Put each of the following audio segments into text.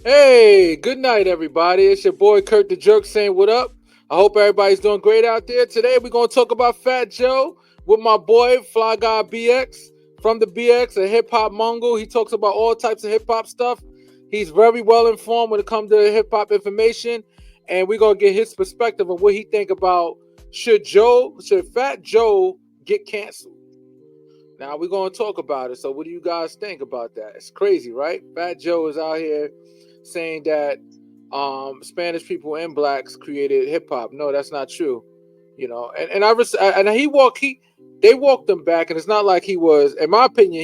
Hey, good night, everybody. It's your boy Kurt the Jerk saying what up. I hope everybody's doing great out there. Today we're gonna talk about Fat Joe with my boy Fly Guy BX from the BX, a hip hop Mongol. He talks about all types of hip hop stuff. He's very well informed when it comes to hip hop information, and we're gonna get his perspective on what he think about should Fat Joe get canceled. Now we're gonna talk about it. So what do you guys think about that? It's crazy, right? Fat Joe is out here saying that Spanish people and blacks created hip hop. No, that's not true. And they walked him back, and it's not like he was. In my opinion,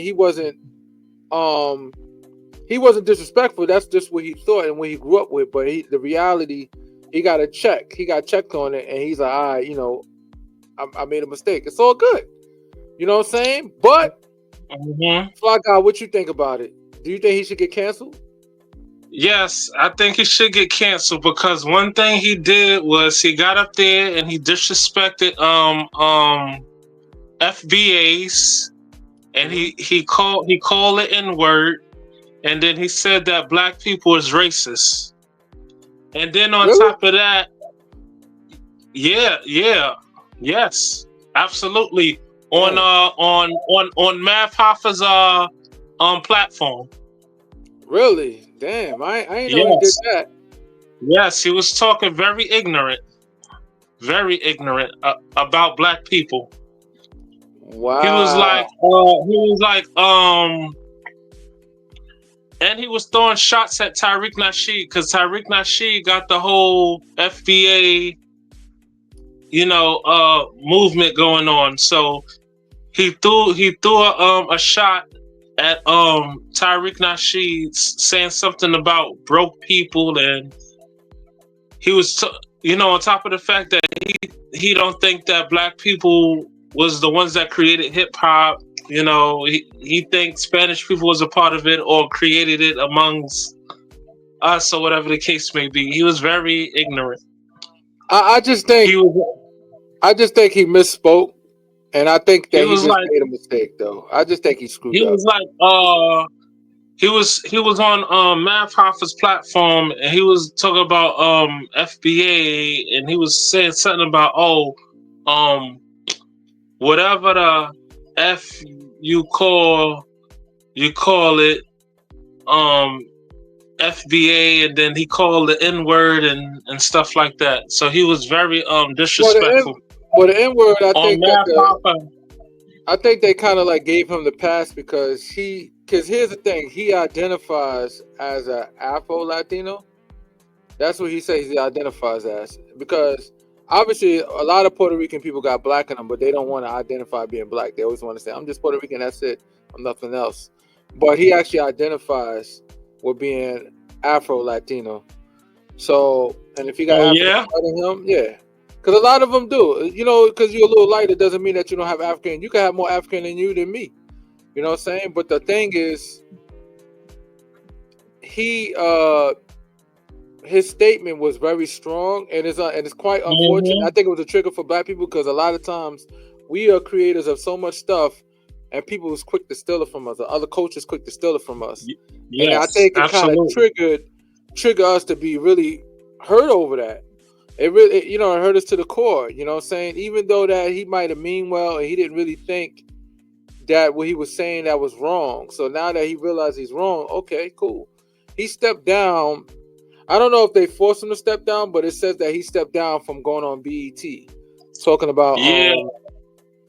um he wasn't disrespectful. That's just what he thought and what he grew up with. But the reality, he got a check. He got checked on it, and he's like, all right, I made a mistake. It's all good. You know what I'm saying? But Fly Guy, what you think about it? Do you think he should get canceled? Yes, I think he should get canceled because one thing he did was he got up there and he disrespected FBAs and he called the N-word, and then he said that black people is racist. And then on Really? top of that, yes, absolutely. On Math Hoffa's platform. Really? Damn, I ain't know he did Yes. that. Yes, he was talking very ignorant about black people. He was Wow. like, and he was throwing shots at Tariq Nasheed because Tariq Nasheed got the whole FBA, movement going on. So he threw a shot at Tariq Nasheed saying something about broke people, and he was on top of the fact that he don't think that black people was the ones that created hip hop. He thinks Spanish people was a part of it or created it amongst us or whatever the case may be. He was very ignorant. I just think He was he misspoke, and I think he that he was just like made a mistake, though. I just think he screwed he up. was like he was on Math Hoffa's platform, and he was talking about FBA, and he was saying something about um whatever the F you call it FBA, and then he called the N word and stuff like that. So he was very Well, the N, disrespectful well, the N word. on Math Hoffa. I think they kind of like gave him the pass because here's the thing, he identifies as a Afro Latino. That's what he says he identifies as, because obviously a lot of Puerto Rican people got black in them, but they don't want to identify being black. They always want to say, I'm just Puerto Rican, that's it, I'm nothing else. But he actually identifies with being Afro Latino. So, and if you got Oh African yeah, blood in him, yeah. Because a lot of them do. Because you're a little lighter doesn't mean that you don't have African. You can have more African in you than me. You know what I'm saying? But the thing is, he his statement was very strong, and it's quite unfortunate. I think it was a trigger for black people because a lot of times we are creators of so much stuff, and people was quick to steal it from us, or other cultures quick to steal it from us. And I yes, think it kind of absolutely. trigger us to be really hurt over that. It really, it hurt us to the core. You know what I'm saying? Even though that he might have mean well, and he didn't really think that what he was saying that was wrong. So now that he realized he's wrong, okay, cool. He stepped down. I don't know if they forced him to step down, but it says that he stepped down from going on BET, talking about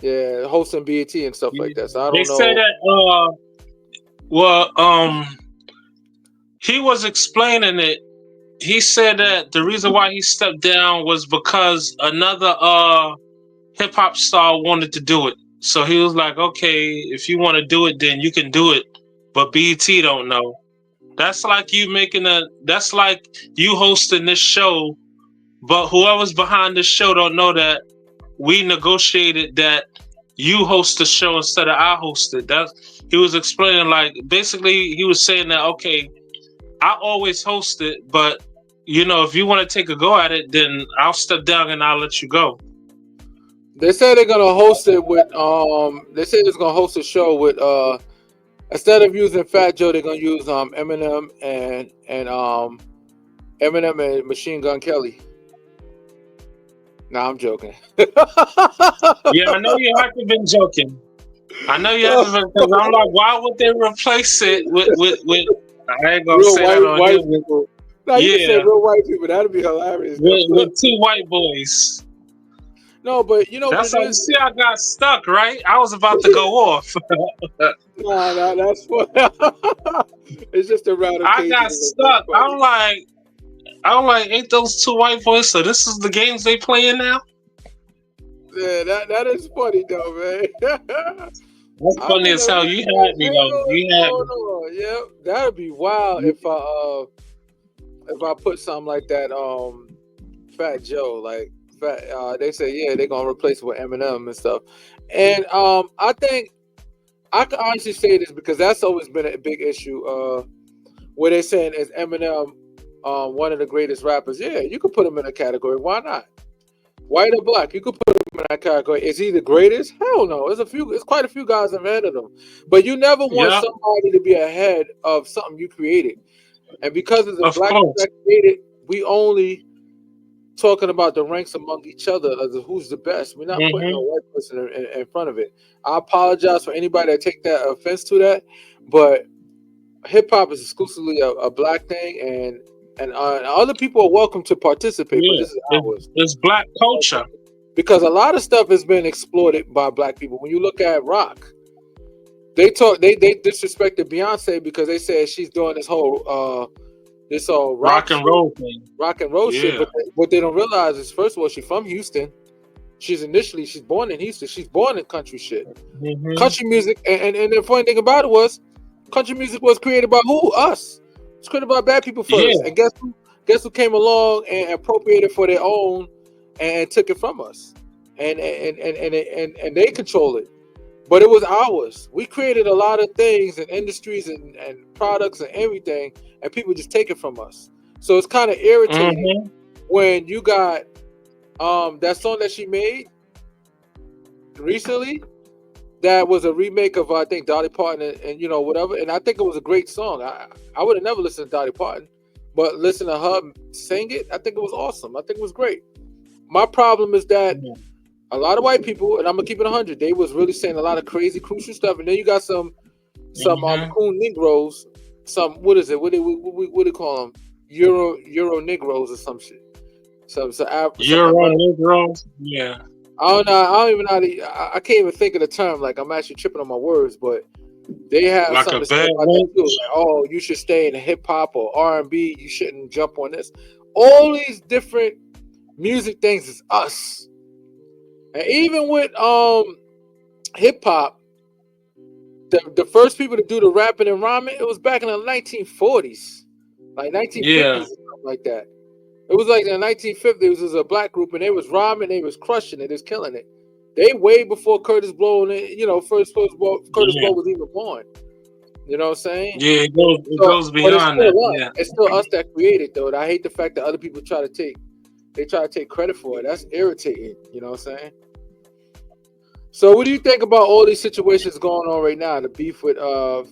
Yeah, hosting BET and stuff like that. So I they don't say know. that. Well, he was explaining it. He said that the reason why he stepped down was because another hip hop star wanted to do it. So he was like, okay, if you want to do it, then you can do it. But BET don't know. That's like you hosting this show, but whoever's behind this show don't know that we negotiated that you host the show instead of I host it. That he was explaining, like, basically he was saying that, okay, I always host it, but if you want to take a go at it, then I'll step down and I'll let you go. They say they're gonna host it with They say it's gonna host a show with Instead of using Fat Joe, they're gonna use Eminem and Machine Gun Kelly. Nah, I'm joking. Yeah, I know you have to been joking. I know you have to been because I'm like, why would they replace it with I ain't gonna Real say that on here. white people. Now you can say Yeah, real white people. That'd be hilarious though. with two white boys. No, but you know what That's it how you is? see I got stuck, right? I was about to go off. Nah, that's what. It's just a rare I occasion. got It's stuck. funny. I'm like, ain't those two white boys? So this is the games they playing now? Yeah, that is funny though, man. That's I funny was as like, hell. what You the had me though. hell is You had going me. on? Yeah, that'd be wild if I put something like that. Fat Joe, like Fat. They say yeah, they're gonna replace it with Eminem and stuff. And I think I can honestly say this because that's always been a big issue. Where they're saying is Eminem, one of the greatest rappers. Yeah, you could put him in a category. Why not? White or black, you could put him in that category. Is he the greatest? Hell no. It's quite a few guys ahead of him. But you never want Yeah, somebody to be ahead of something you created. And because it's a of black course. that created, we only talking about the ranks among each other as to who's the best. We're not putting no Hmm. white person in front of it. I apologize for anybody that take that offense to that, but hip hop is exclusively a black thing, and other people are welcome to participate, but Yeah, this is ours. it's black culture. Because a lot of stuff has been exploited by black people. When you look at rock, they disrespected Beyonce because they said she's doing this whole rock Rock and shit, roll thing. rock and roll shit. Yeah. But what they don't realize is, first of all, she's from Houston. She's born in Houston. She's born in country shit, Hmm. country music. And the funny thing about it was, country music was created by who? Us. It's created by bad people first. Yeah. And guess who? Guess who came along and appropriated for their own and took it from us, and they control it. But it was ours. We created a lot of things and industries and products and everything, and people just take it from us. So it's kind of irritating Hmm. when you got that song that she made recently. That was a remake of I think Dolly Parton and whatever, and I think it was a great song. I would have never listened to Dolly Parton, but listen to her sing it. I think it was awesome. I think it was great. My problem is that a lot of white people, and I'm gonna keep it 100, they was really saying a lot of crazy crucial stuff, and then you got some Hmm. cool Negroes, some what is it? What do you call them? Euro Negroes or some shit. Some Euro Negroes. Yeah. I don't know. I don't even know. I can't even think of the term. Like I'm actually tripping on my words, but they have Like a something to say bad about that too. wench. Like, oh, you should stay in hip hop or R&B. You shouldn't jump on this. All these different music things is us. And even with hip hop, the first people to do the rapping and rhyming, it was back in the 1940s, like 1950s Yeah. or something like that. It was like in the 1950s, it was a black group, and they was rhyming, they was crushing it, they was killing it. They way before Curtis Blow, and Curtis Yeah. Blow was even born. You know what I'm saying? Yeah. It So, goes but it's beyond still that. us. Yeah. It's still us that created though. And I hate the fact that other people try to take credit for it. That's irritating. You know what I'm saying? So, what do you think about all these situations going on right now? The beef with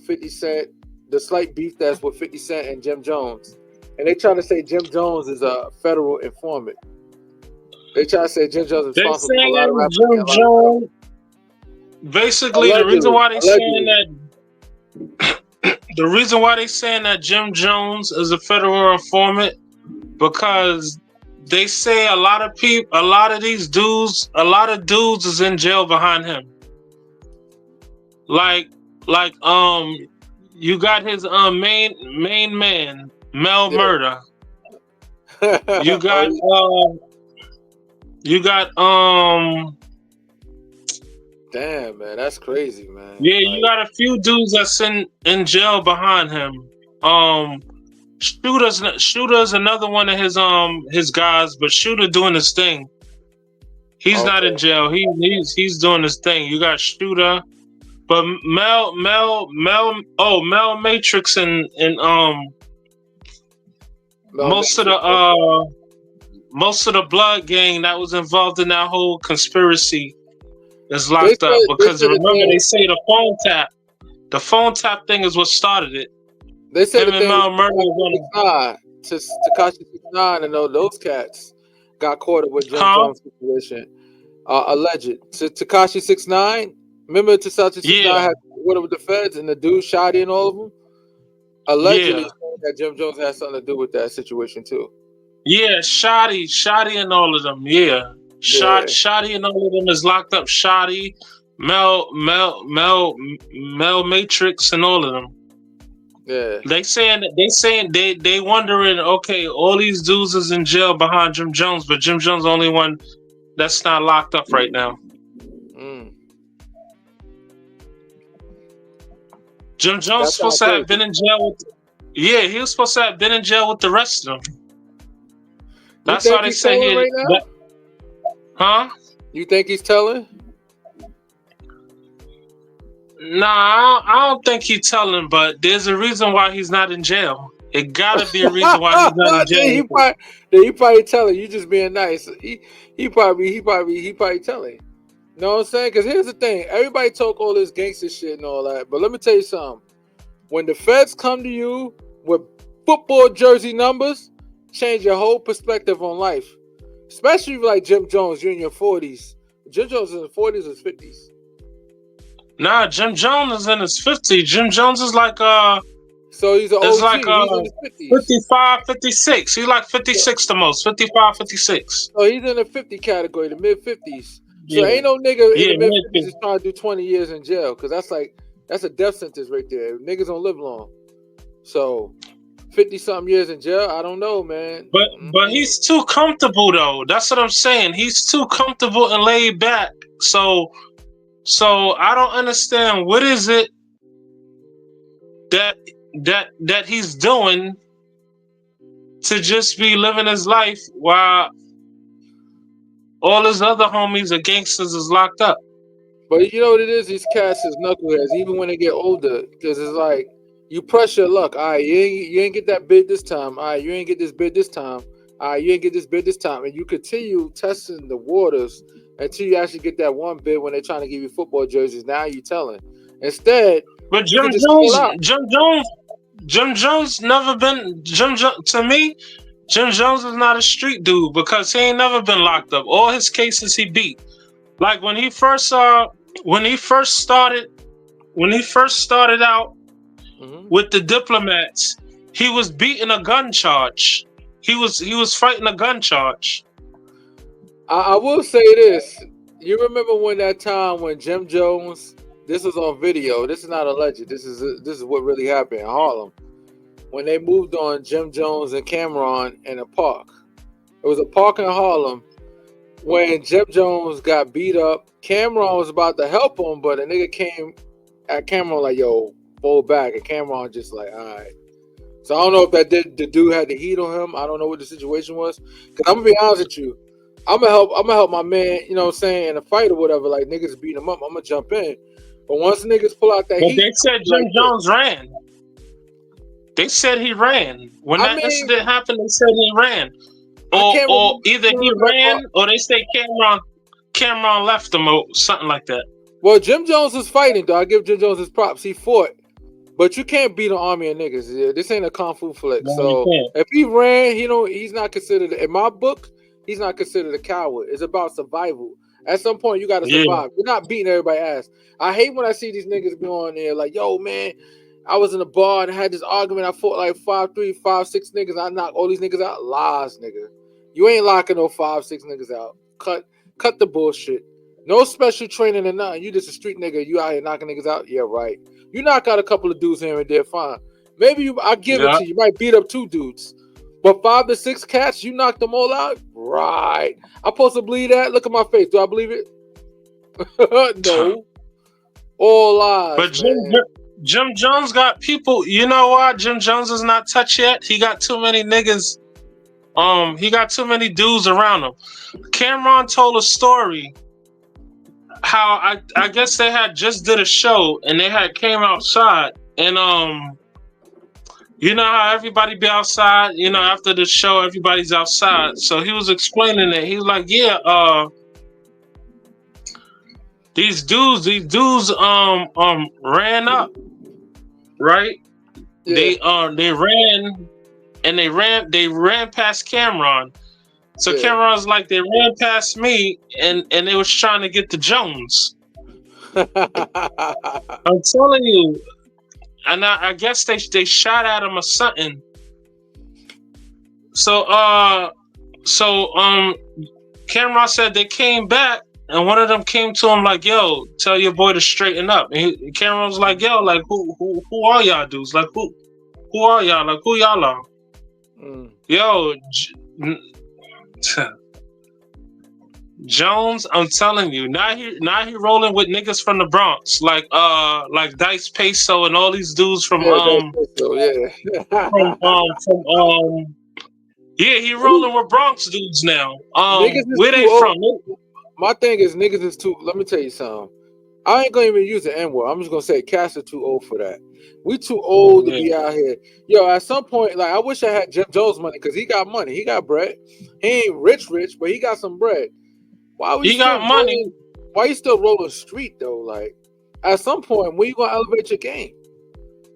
50 Cent, the slight beef that's with 50 Cent and Jim Jones, and they try to say Jim Jones is a federal informant. They try to say Jim Jones is They responsible for a lot of saying rappers getting Jim locked up. Jones. Basically, Allegedly, the reason why they saying that Jim Jones is a federal informant because they say a lot of people, a lot of these dudes, a lot of dudes is in jail behind him. Like, like you got his main man, Mel yeah. Murder. You Oh, got yeah. you got Damn, man, that's crazy, man. yeah, you Like, got a few dudes that's in jail behind him. Um, Shooter's another one of his guys, but Shooter doing his thing. He's not in okay, jail. He's doing his thing. You got Shooter, but Mel Matrix and Mel most of the Matrix. Okay. most of the blood gang that was involved in that whole conspiracy is They locked up said because that remember they they say the phone tap. The phone tap thing is what started it. They said Him the and thing Mel Murray was with on. Takashi 69 and those cats got caught up with Jim Huh? Jones situation. Alleged. Takashi 69. Remember Takashi 69 Yeah, had caught up with the feds and the dude shot in all of them. Allegedly yeah, saying that Jim Jones had something to do with that situation too. yeah. Shoddy, and all of them. Yeah, Yeah, Shoddy, and all of them is locked up. Shoddy, Mel Matrix, and all of them. yeah. They wondering. Okay, all these dudes is in jail behind Jim Jones, but Jim Jones the only one that's not locked up right now. Mm. Jim Jones That supposed sounds to have crazy. been in jail with. Yeah, he was supposed to have been in jail with the rest of them. You That's why think they he's say telling he. right now? Huh? You think he's telling? Nah, I don't think he's telling, but there's a reason why he's not in jail. It gotta be a reason why he's not in then jail. he probably telling you just being nice. He probably telling. You know what I'm saying? Because here's the thing: everybody talk all this gangster shit and all that, but let me tell you something. When the feds come to you with football jersey numbers, change your whole perspective on life. Especially like Jim Jones, you're in your 40s. Jim Jones is in his 40s or 50s. Nah, Jim Jones is in his 50s. Jim Jones is like So he's an is OG. like He's in his 50s. 55, 56. He's like 56 the most. 55, 56. So he's in the 50 category, the mid 50s. So Yeah. ain't no nigga in Yeah, the mid mid 50s is trying to do 20 years in jail because that's a death sentence right there. Niggas don't live long. So 50 something years in jail, I don't know, man. But he's too comfortable though. That's what I'm saying. He's too comfortable and laid back. So I don't understand what is it that that he's doing to just be living his life while all his other homies or gangsters is locked up. But you know what it is? These cats is knuckleheads, even when they get older, because it's like you press your luck. All right, you ain't get that bid this time. All right, you ain't get this bid this time. All right, you ain't get this bid this time, and you continue testing the waters until you actually get that one bid when they're trying to give you football jerseys. Now you telling. Instead, But you can just chill out. Jim Jones never been to me. Jim Jones is not a street dude because he ain't never been locked up. All his cases he beat. Like when he first started out Mhm. with the diplomats, he was beating a gun charge. He was fighting a gun charge. I will say this. You remember when that time when Jim Jones? This was on video. This is not alleged. This is what really happened in Harlem when they moved on Jim Jones and Cameron in a park. It was a park in Harlem when Jim Jones got beat up. Cameron was about to help him, but a nigga came at Cameron like, "Yo, fall back," and Cameron just like, "All right." So I don't know if the dude had the heat on him. I don't know what the situation was. Cause I'm gonna be honest with you. I'm gonna help my man, you know what I'm saying, in a fight or whatever. Like niggas beat him up, I'm gonna jump in. But once niggas pull out that But heat, they said like Jim this. Jones ran. They said he ran. When I that mean, incident happened, they said he ran. I can't Or either he remember. ran or they say Cameron left him or something like that. Well, Jim Jones was fighting, though. I give Jim Jones his props. He fought. But you can't beat an army of niggas. Yeah, this ain't a kung fu flick. No, you So can't. if he ran, he's not considered in my book, he's not considered a coward. It's about survival. At some point you gotta Yeah. survive. You're not beating everybody's ass. I hate when I see these niggas be on there like, yo, man, I was in a bar and I had this argument. I fought like 5'3", 5'6" niggas. I knocked all these niggas out. Lies, nigga. You ain't locking no 5'6" niggas out. Cut the bullshit. No special training or nothing. You just a street nigga. You out here knocking niggas out? Yeah, right. You knock out a couple of dudes here and there, fine. Maybe I give it Yeah. to you. You might beat up 2 dudes. But 5 to 6 cats, you knocked them all out? Right. I'm supposed to believe that? Look at my face. Do I believe it? No. All lies, But man. Jim Jones got people. You know why Jim Jones is not touched yet? He got too many niggas. He got too many dudes around him. Cameron told a story how I guess they had just did a show and they had came outside and you know how everybody be outside, you know, after the show everybody's outside. So he was explaining it. He was like, yeah, these dudes ran up right? Yeah. They ran and they ran past Cameron. So Yeah. Cameron's like, they ran past me, and they was trying to get to Jones. I'm telling you, and I guess they shot at him or something. So Cameron said they came back, and one of them came to him like, "Yo, tell your boy to straighten up." And Cameron was like, "Yo, like who are y'all dudes? Like who are y'all? Like who y'all are? Mm. Yo, Jones, I'm telling you, now he rolling with niggas from the Bronx, like Dice Peso and all these dudes from Yeah, that's so. Yeah. from um from um yeah, he rolling with Bronx dudes now. Niggas is Where too they old. from? My thing is niggas is too. Let me tell you something. I ain't gonna even use the N word. I'm just gonna say cats are too old for that. We too old to Yeah. be out here. Yo, at some point, like I wish I had Jim Jones money because he got money. He got bread. He ain't rich, but he got some bread. Why we He got still money. rolling? Why you still rolling street though? Like at some point, when you gonna elevate your game?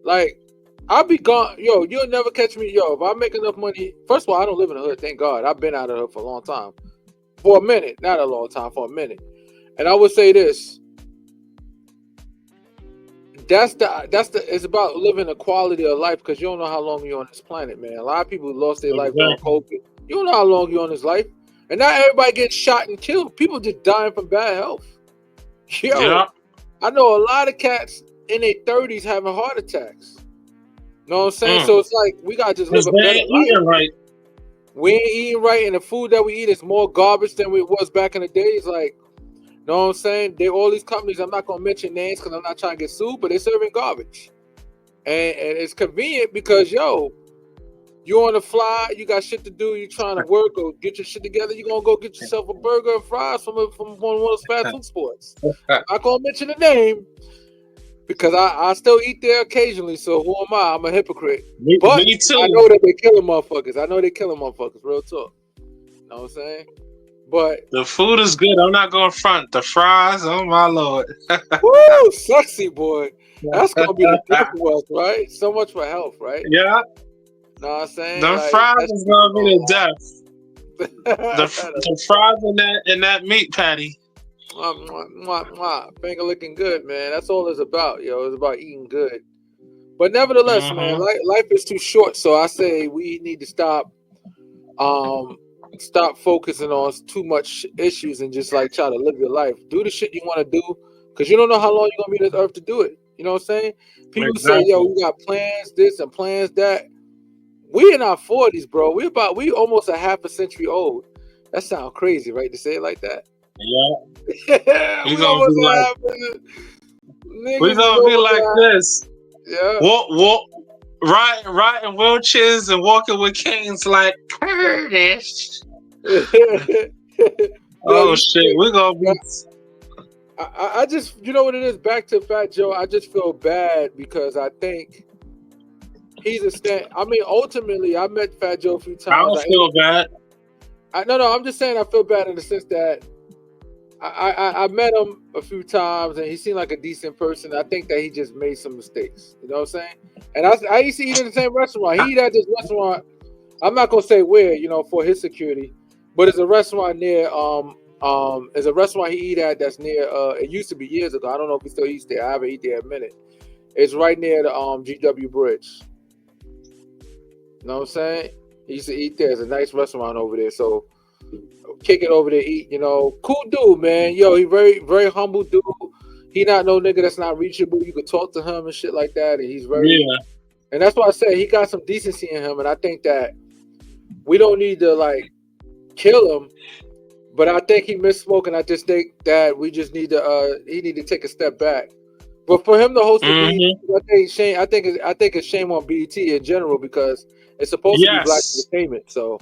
Like I'll be gone. Yo, you'll never catch me. Yo, if I make enough money, first of all, I don't live in the hood. Thank God. I've been out of the hood for a long time. For a minute, not a long time. For a minute. And I would say this: that's the it's about living a quality of life because you don't know how long you're on this planet, man. A lot of people lost their life during Exactly. COVID. You don't know how long you're on this life, and not everybody gets shot and killed. People just dying from bad health. Yo, Yeah. I know a lot of cats in their 30s having heart attacks. Know what I'm saying? Mm. So it's like we gotta just live Cause a they better ain't eating life. right. We ain't eating right, and the food that we eat is more garbage than it was back in the days. Like, know what I'm saying? They all these companies. I'm not gonna mention names because I'm not trying to get sued, but they're serving garbage. And it's convenient because yo, you on the fly, you got shit to do, you trying to work or get your shit together, you gonna go get yourself a burger and fries from one of those fast food spots. I'm not gonna mention the name because I still eat there occasionally, so who am I? I'm a hypocrite. But Me I too. know that they killing motherfuckers. I know they killing motherfuckers, real talk. You know what I'm saying? But The food is good. I'm not going front. The fries, oh my lord. woo, sexy boy. That's gonna be the death of us, right? So much for health, right? Yeah, Know what I'm saying? the Like fries that is shit gonna be the go death. on. The fries and that meat patty. Mwah, mwah, mwah, mwah. Finger looking good, man. That's all it's about, yo. It's about eating good. But nevertheless, man, Mm-hmm. life is too short. So I say we need to um, stop focusing on too much issues and just like try to live your life. Do the shit you want to do, because you don't know how long you're gonna be on this earth to do it. You know what I'm saying? People say, yo, Exactly. we got plans this and plans that. We in our 40s, bro. We almost a half a century old. That sounds crazy, right? To say it like that. Yeah. We We gonna be almost a like half a we niggas is gonna be almost like this. a Walk, riding wheelchairs and walking with canes like Curtis. yeah. Yo, Oh shit, we gonna be. I just, you know what it is. Back to Fat Joe. I just feel bad because I think he's a stand. I mean, ultimately, I met Fat Joe a few I times. don't feel bad. No. I'm just saying I feel bad in the sense that I met him a few times and he seemed like a decent person. I think that he just made some mistakes. You know what I'm saying? And I used to eat in the same restaurant. He eat at this restaurant. I'm not gonna say where, for his security, but it's a restaurant near it's a restaurant he eat at that's near it used to be years ago. I don't know if he still eats there. I haven't eaten there in a minute. It's right near the GW Bridge. You know what I'm saying? He used to eat there. It's a nice restaurant over there. So kick it over there, eat, cool dude, man. Yo, he very, very humble dude. He not no nigga that's not reachable. You could talk to him and shit like that. And he's very, Yeah. and that's why I said he got some decency in him. And I think that we don't need to like kill him, but I think he misspoke. And I just think that we just need to, he need to take a step back. But for him to host the BET, Mm-hmm. I think shame. I think it's shame on BET in general because it's supposed to be black Yes. entertainment. So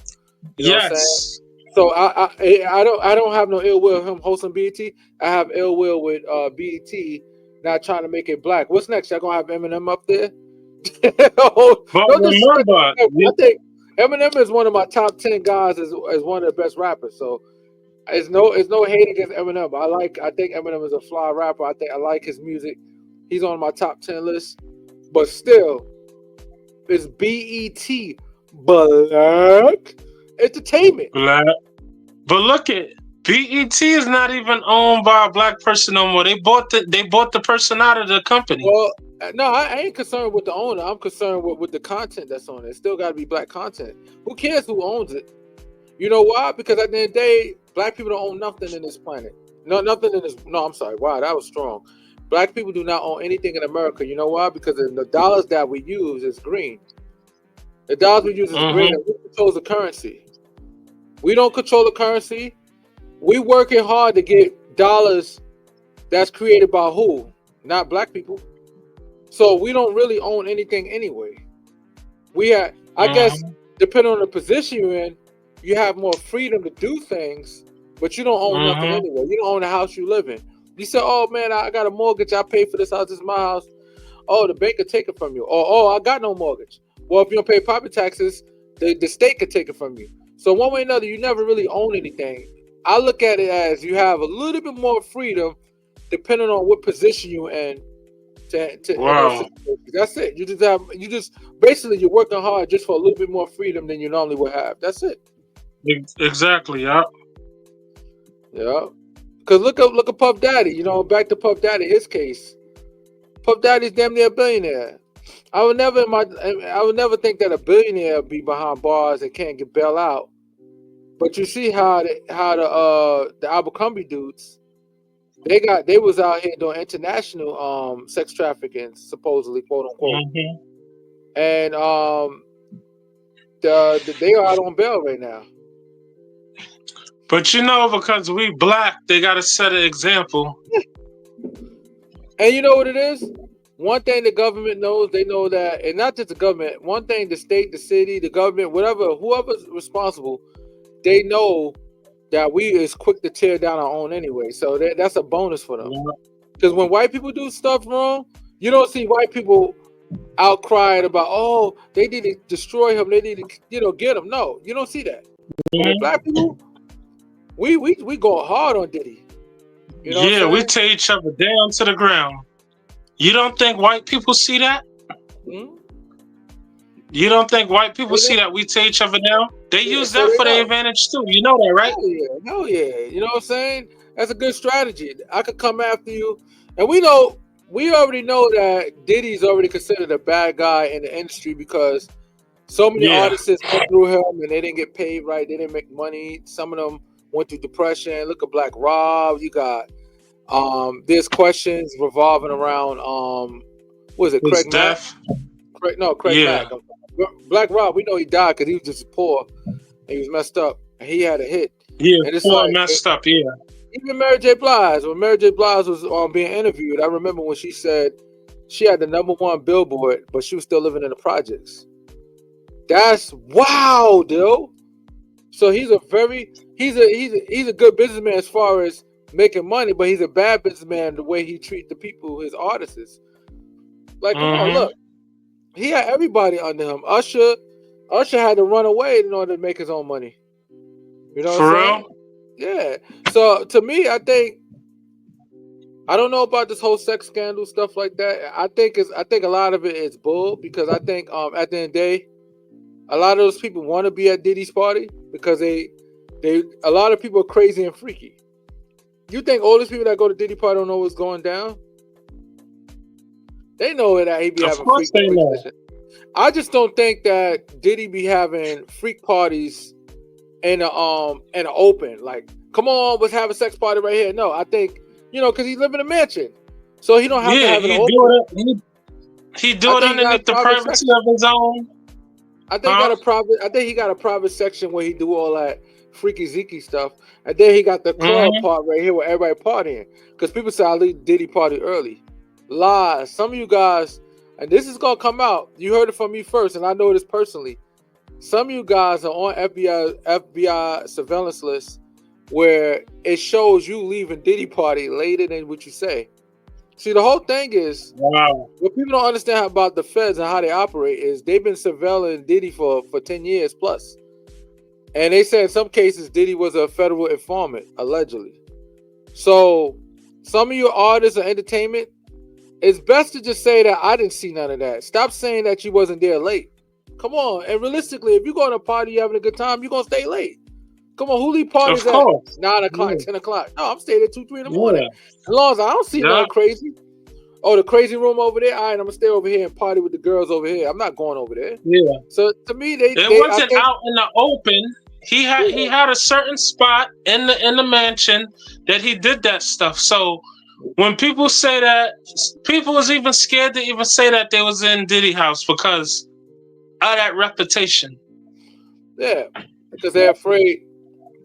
you know what I'm saying. Yes. So I don't have no ill will with him hosting BET. I have ill will with BET not trying to make it black. What's next? Y'all gonna have Eminem up there? But No disrespect to remember, Eminem. I think Eminem is one of my top 10 guys as one of the best rappers. So it's no hate against Eminem. I think Eminem is a fly rapper. I like his music. He's on my top 10 list. but still, it's BET, Black Entertainment. Black. But look at BET is not even owned by a black person no more. They bought the person out of the company. Well, no, I ain't concerned with the owner. I'm concerned with the content that's on it. It still got to be black content. Who cares who owns it? You know why? Because at the end of the day, black people don't own nothing in this planet. No, nothing in this. No, I'm sorry. Wow, that was strong. Black people do not own anything in America. You know why? Because the dollars that we use is green. The dollars we use is green, Mm-hmm. and we control the currency. We don't control the currency. We working hard to get dollars that's created by who? Not black people. So we don't really own anything anyway. We have, I guess, Mm-hmm. depending on the position you're in, you have more freedom to do things, but you don't own nothing Mm-hmm. anyway. You don't own the house you live in. You say, "Oh man, I got a mortgage. I pay for this house. This is my house." Oh, the bank could take it from you. Or, "Oh, I got no mortgage." Well, if you don't pay property taxes, the state could take it from you. So one way or another, you never really own anything. I look at it as you have a little bit more freedom depending on what position you're in to in those Wow. situations. That's it. You just basically you're working hard just for a little bit more freedom than you normally would have. That's it. Exactly. Yeah. Yeah. Cause look at Puff Daddy. You know, back to Puff Daddy, his case. Puff Daddy's damn near a billionaire. I would never think that a billionaire would be behind bars and can't get bailed out. But you see how the Abercrombie dudes they was out here doing international sex trafficking supposedly, quote unquote, Mm-hmm. and they are out on bail right now. But you know, because we black, they gotta set an example. And you know what it is? One thing the government knows, they know that, and not just the government. One thing the state, the city, the government, whatever, whoever's responsible, they know that we is quick to tear down our own anyway. So that's a bonus for them. Yeah. Because when white people do stuff wrong, you don't see white people outcrying about, oh, they need to destroy him, they need to, get him. No, you don't see that. But with Mhm. black people, we go hard on Diddy. You know what Yeah, I'm we saying? tear each other down to the ground. You don't think white people see that? Hmm. You don't think white people They see know. that we tear each other down? They Yeah, use so that they for their know. advantage too. You know that, right? Hell yeah, hell yeah. You know what I'm saying? That's a good strategy. I could come after you, and we already know that Diddy's already considered a bad guy in the industry because so many Yeah. artists went through him and they didn't get paid right. They didn't make money. Some of them went through depression. Look at Black Rob. You got there's questions revolving around what is it, It's Craig Mack? death. Craig Yeah. Mack. Black Rob, we know he died because he was just poor and he was messed up and he had a hit. Yeah. And it's Poor like messed up. Yeah. even Mary J. Blige, when Mary J. Blige was being interviewed, I remember when she said she had the #1 Billboard, but she was still living in the projects. That's wow, dude. So he's a good businessman as far as making money, but he's a bad businessman the way he treats the people, his artists. Like, come on, Mm-hmm. look, he had everybody under him. Usher had to run away in order to make his own money. You know what I'm For saying? real. Yeah. So to me, I don't know about this whole sex scandal stuff like that. I think a lot of it is bull because I think at the end of the day, a lot of those people want to be at Diddy's party because they a lot of people are crazy and freaky. You think all these people that go to Diddy party don't know what's going down? They know that he be Of having course they freak know. sessions. I just don't think that Diddy be having freak parties in the open. Like, come on, let's have a sex party right here. No, I think because he live in a mansion, so he don't have to Yeah, have an he open. do it. He I do it think he got a underneath the private privacy section. of his own. Huh? I think he got a private section where he do all that freaky zeeky stuff, and then he got the club Mm-hmm. part right here where everybody partying. Because people say I leave Diddy party early. Lies. Some of you guys, and this is gonna come out. You heard it from me first, and I know this personally. Some of you guys are on FBI surveillance list where it shows you leaving Diddy party later than what you say. See, the whole thing is Wow. what people don't understand about the feds and how they operate is they've been surveilling Diddy for 10 years plus. And they said in some cases Diddy was a federal informant, allegedly. So some of your artists or entertainment, it's best to just say that I didn't see none of that. Stop saying that you wasn't there late. Come on. And realistically, if you go to a party, you having a good time, you're gonna stay late. Come on, who leave Of parties at course. 9 o'clock, Yeah. 10 o'clock? No, I'm staying at 2, 3 in the morning. Yeah. As long as I don't see Yeah. nothing crazy. Oh, the crazy room over there. All right, I'm gonna stay over here and party with the girls over here. I'm not going over there. Yeah. So to me, It I wasn't think, out in the open. He had a certain spot in the mansion that he did that stuff. So when people say that, people was even scared to even say that they was in Diddy house because of that reputation. yeah, because they're afraid.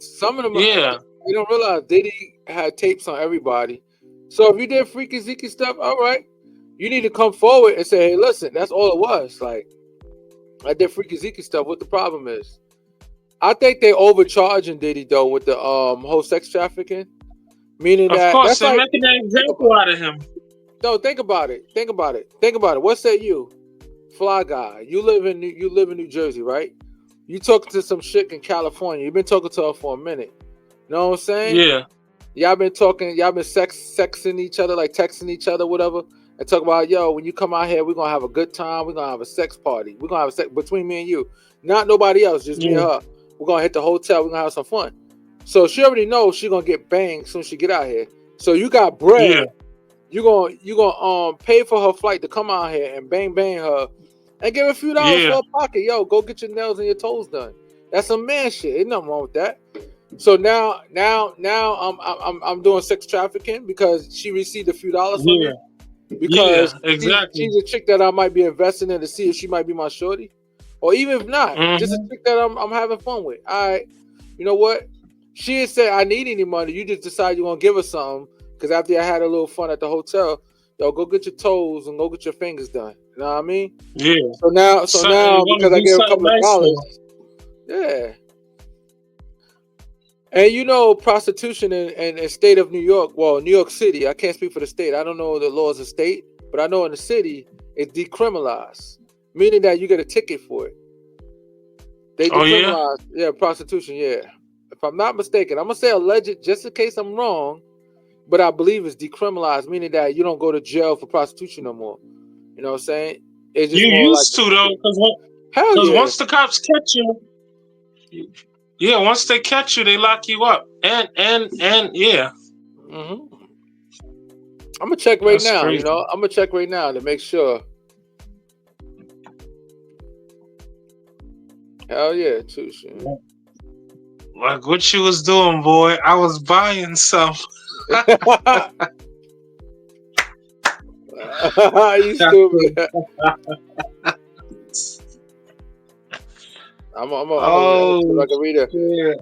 Some of them, Yeah. they don't realize Diddy had tapes on everybody. So if you did freaky zeke stuff, all right, you need to come forward and say, hey, listen, that's all it was. Like, I did freaky zeke stuff. What the problem is? I think they overcharging Diddy though with the whole sex trafficking, meaning Of that course, that's they're like, making an think example about out of him. no, think about it, think about it, think about it. What say you, fly guy? You live in New Jersey, right? You talking to some chick in California. You've been talking to her for a minute. You know what I'm saying? Yeah. Y'all been talking, y'all been sexing each other, like texting each other, whatever, and talk about, yo, when you come out here, we're gonna have a good time. We're gonna have a sex party. We're gonna have a sex between me and you, not nobody else, just me and Yeah. her. We're gonna hit the hotel. We're gonna have some fun. So she already knows she's gonna get banged soon as she get out here. So you got Yeah. bread. You gonna pay for her flight to come out here and bang her, and give her a few dollars Yeah. for a pocket. Yo, go get your nails and your toes done. That's some man shit. Ain't nothing wrong with that. So now I'm doing sex trafficking because she received a few dollars from Yeah. me Yeah. because Exactly. she's a chick that I might be investing in to see if she might be my shorty, or even if not, just a Hmm. chick that I'm having fun with. All right, you know what? She didn't say I need any money. You just decide you're gonna give her something because after I had a little fun at the hotel, yo, go get your toes and go get your fingers done. You know what I mean? Yeah. So Something you now want because to I do gave her a something couple of nice for. dollars, yeah. And you know, prostitution in state of New York, well, New York City, I can't speak for the state. I don't know the laws of state, but I know in the city it's decriminalized, meaning that you get a ticket for it. They Oh yeah. decriminalize, yeah, prostitution, yeah. If I'm not mistaken, I'm gonna say alleged just in case I'm wrong, but I believe it's decriminalized, meaning that you don't go to jail for prostitution no more. You know what I'm saying? It's just You more like used a to though, ticket. Hell because yeah. once the cops catch you, yeah, once they catch you, they lock you up. And yeah, hmm I'm gonna check right that's now. You crazy. know, I'm gonna check right now to make sure. Hell yeah, too. Shit. Like what you was doing, boy? I was buying some. You stupid. I'm gonna see if Oh I can read it. shit!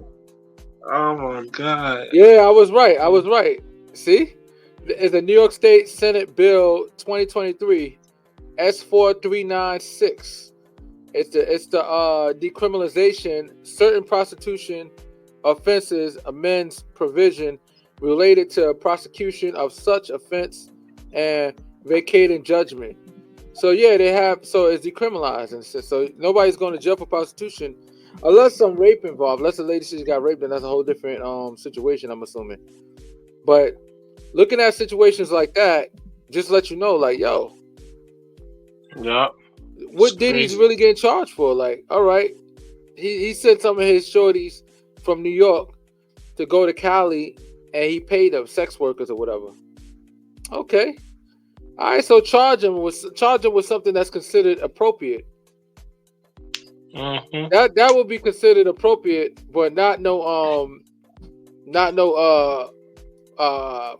Oh my god! Yeah, I was right. I was right. See, it's a New York State Senate Bill 2023 S4396. It's the decriminalization certain prostitution offenses amends provision related to prosecution of such offense and vacating judgment. So yeah, they have. So it's decriminalized, and so nobody's going to jail for prostitution, unless some rape involved. Unless the lady just got raped, then that's a whole different situation. I'm assuming. But looking at situations like that, just let you know, like, yo, Yeah, it's what Diddy's crazy. really getting charged for? Like, all right, he sent some of his shorties from New York to go to Cali, and he paid them sex workers or whatever. Okay, all right. So charge him with something that's considered appropriate. Hmm. That would be considered appropriate, but not no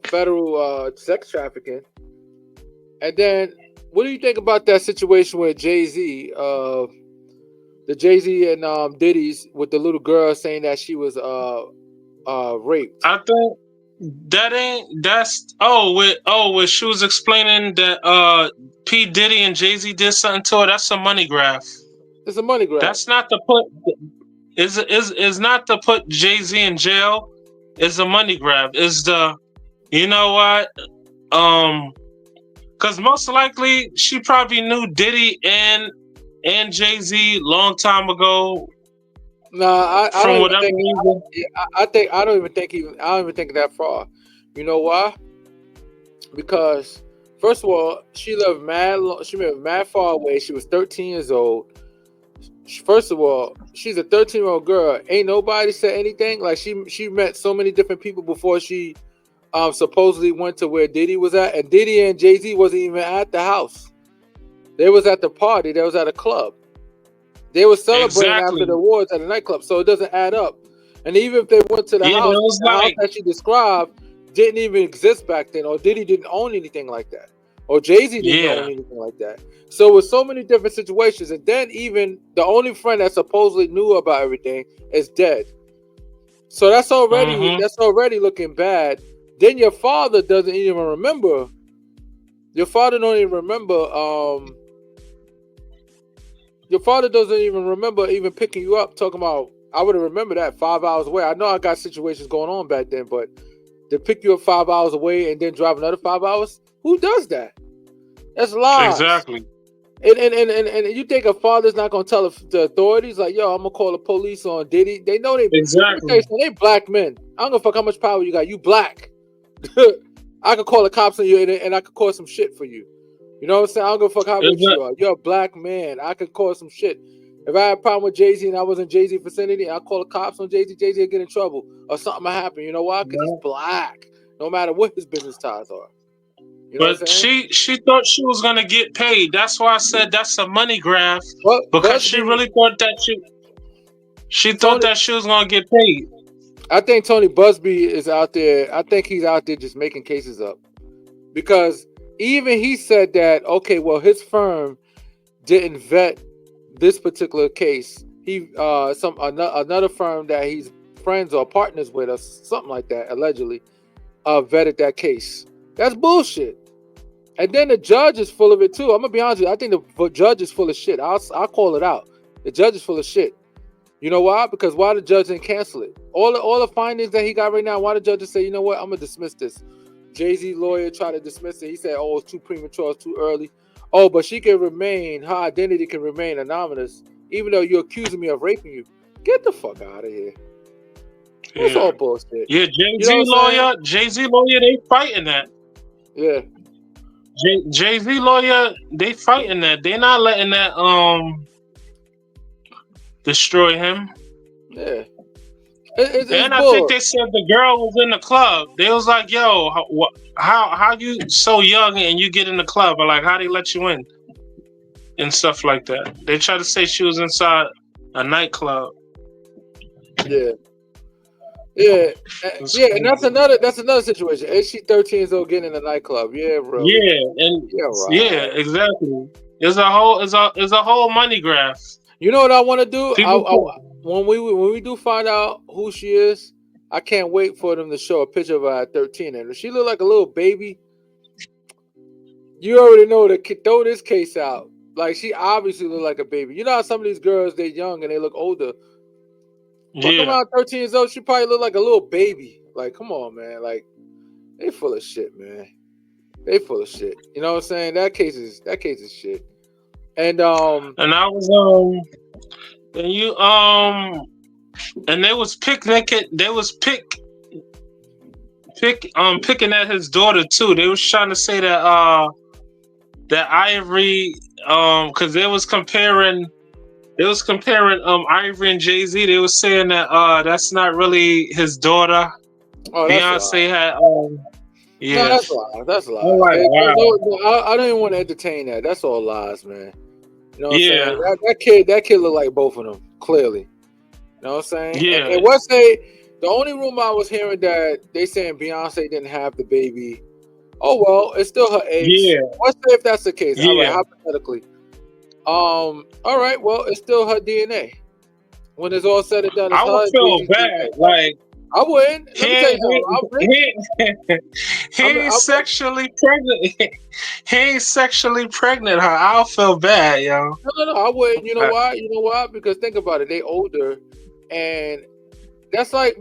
federal sex trafficking. And then what do you think about that situation with Jay-Z? The Jay-Z and Diddy's with the little girl saying that she was raped. I think that ain't that's with she was explaining that P Diddy and Jay Z did something to her. That's a money grab. It's a money grab. That's not to put is not to put Jay Z in jail. Is a money grab. Is the you know what because most likely she probably knew Diddy and Jay Z long time ago No, I from don't even whatever think. reason. I think I don't even think that far. You know why? Because First of all, she lived mad. She lived mad far away. She was 13 years old. First of all, she's a 13-year-old girl. Ain't nobody said anything. Like she met so many different people before she supposedly went to where Diddy was at, and Diddy and Jay-Z wasn't even at the house. They was at the party. They was at a club. They were celebrating after the Exactly. awards at a nightclub, so it doesn't add up. And even if they went to Yeah, it was the house like that she described didn't even exist back then, or Diddy didn't own anything like that, or Jay-Z didn't own yeah. anything like that. So with so many different situations, and then even the only friend that supposedly knew about everything is dead. So Mm-hmm. that's already looking bad. Then your father doesn't even remember. Your father don't even remember. Your father doesn't even remember even picking you up. Talking about, I would have remembered that 5 hours away. I know I got situations going on back then, but to pick you up 5 hours away and then drive another 5 hours, who does that? That's lies. Exactly. And you think a father's not gonna tell the authorities like, yo, I'm gonna call the police on Diddy? They know they. Let me tell you Exactly. something. They black men. I don't give a fuck how much power you got. You black. I could call the cops on you and I could cause some shit for you. You know what I'm saying? I don't give a fuck how rich Exa- you are. You're a black man. I could cause some shit. If I had a problem with Jay-Z and I was in Jay-Z vicinity, I'll call the cops on Jay-Z. Jay-Z will get in trouble or something will happen. You know why? Because he's yeah. black. No matter what his business ties are. You know what But I'm saying? she thought she was gonna get paid. That's why I said that's a money grab But because she Busby, really thought that she thought Tony, that she was gonna get paid. I think Tony Busby is out there. I think he's out there just making cases up because even he said that, okay, well, his firm didn't vet this particular case. He another firm that he's friends or partners with or something like that allegedly vetted that case. That's bullshit. And then the judge is full of it too. I'm gonna be honest with you. I think the judge is full of shit. I'll call it out. The judge is full of shit. You know why? Because why the judge didn't cancel it? All the findings that he got right now. Why the judge just say, you know what? I'm gonna dismiss this. Jay-Z lawyer tried to dismiss it. He said, oh, it's too premature. It's too early. Oh, but she can remain. Her identity can remain anonymous, even though you're accusing me of raping you. Get the fuck out of here. That's Yeah. all bullshit. Yeah, You know what I'm saying? Jay Z lawyer, they fighting that. Yeah, Jay Z lawyer, they fighting that. They not letting that destroy him. yeah. It's And I think bull. they said the girl was in the club. They was like, "Yo, how you so young and you get in the club? Or like, how they let you in and stuff like that?" They tried to say she was inside a nightclub. Yeah, yeah, It's yeah. And crazy. that's another situation. Is she 13 years old getting in a nightclub? Yeah, really? Yeah, and Yeah, yeah, right. exactly. It's a whole money grab. You know what I want to do? People When we do find out who she is, I can't wait for them to show a picture of her at 13. And if she look like a little baby, you already know to throw this case out. Like she obviously look like a baby. You know how some of these girls they're young and they look older. Fuck yeah. around 13 years old, she probably look like a little baby. Like, come on, man. Like they full of shit, man. They full of shit. You know what I'm saying? That case is shit. And And I was and you and they was picnicking. They was picking at his daughter too. They was trying to say that Ivory because they was comparing Ivory and Jay-Z. They was saying that that's not really his daughter. oh, that's a lie. Beyonce had No, yeah. that's lies. That's I'm lies. like, wow. I don't even want to entertain that. That's all lies, man. You know what I'm saying? Yeah, That kid looked like both of them, clearly. You know what I'm saying? yeah, And what's they the only rumor I was hearing that they saying Beyonce didn't have the baby. Oh well, it's still her eggs. yeah, Let's say if that's the case. All right, yeah. hypothetically. All right, well, it's still her DNA. When it's all said and done, it's I would her and feel Jay-Z bad. DNA. Like I wouldn't. Let me tell you he something. I'm rich. he he ain't I'm sexually pregnant. He ain't sexually pregnant her. I'll feel bad, yo. no, I wouldn't. You know Uh, why? You know why? Because think about it. They older, and that's like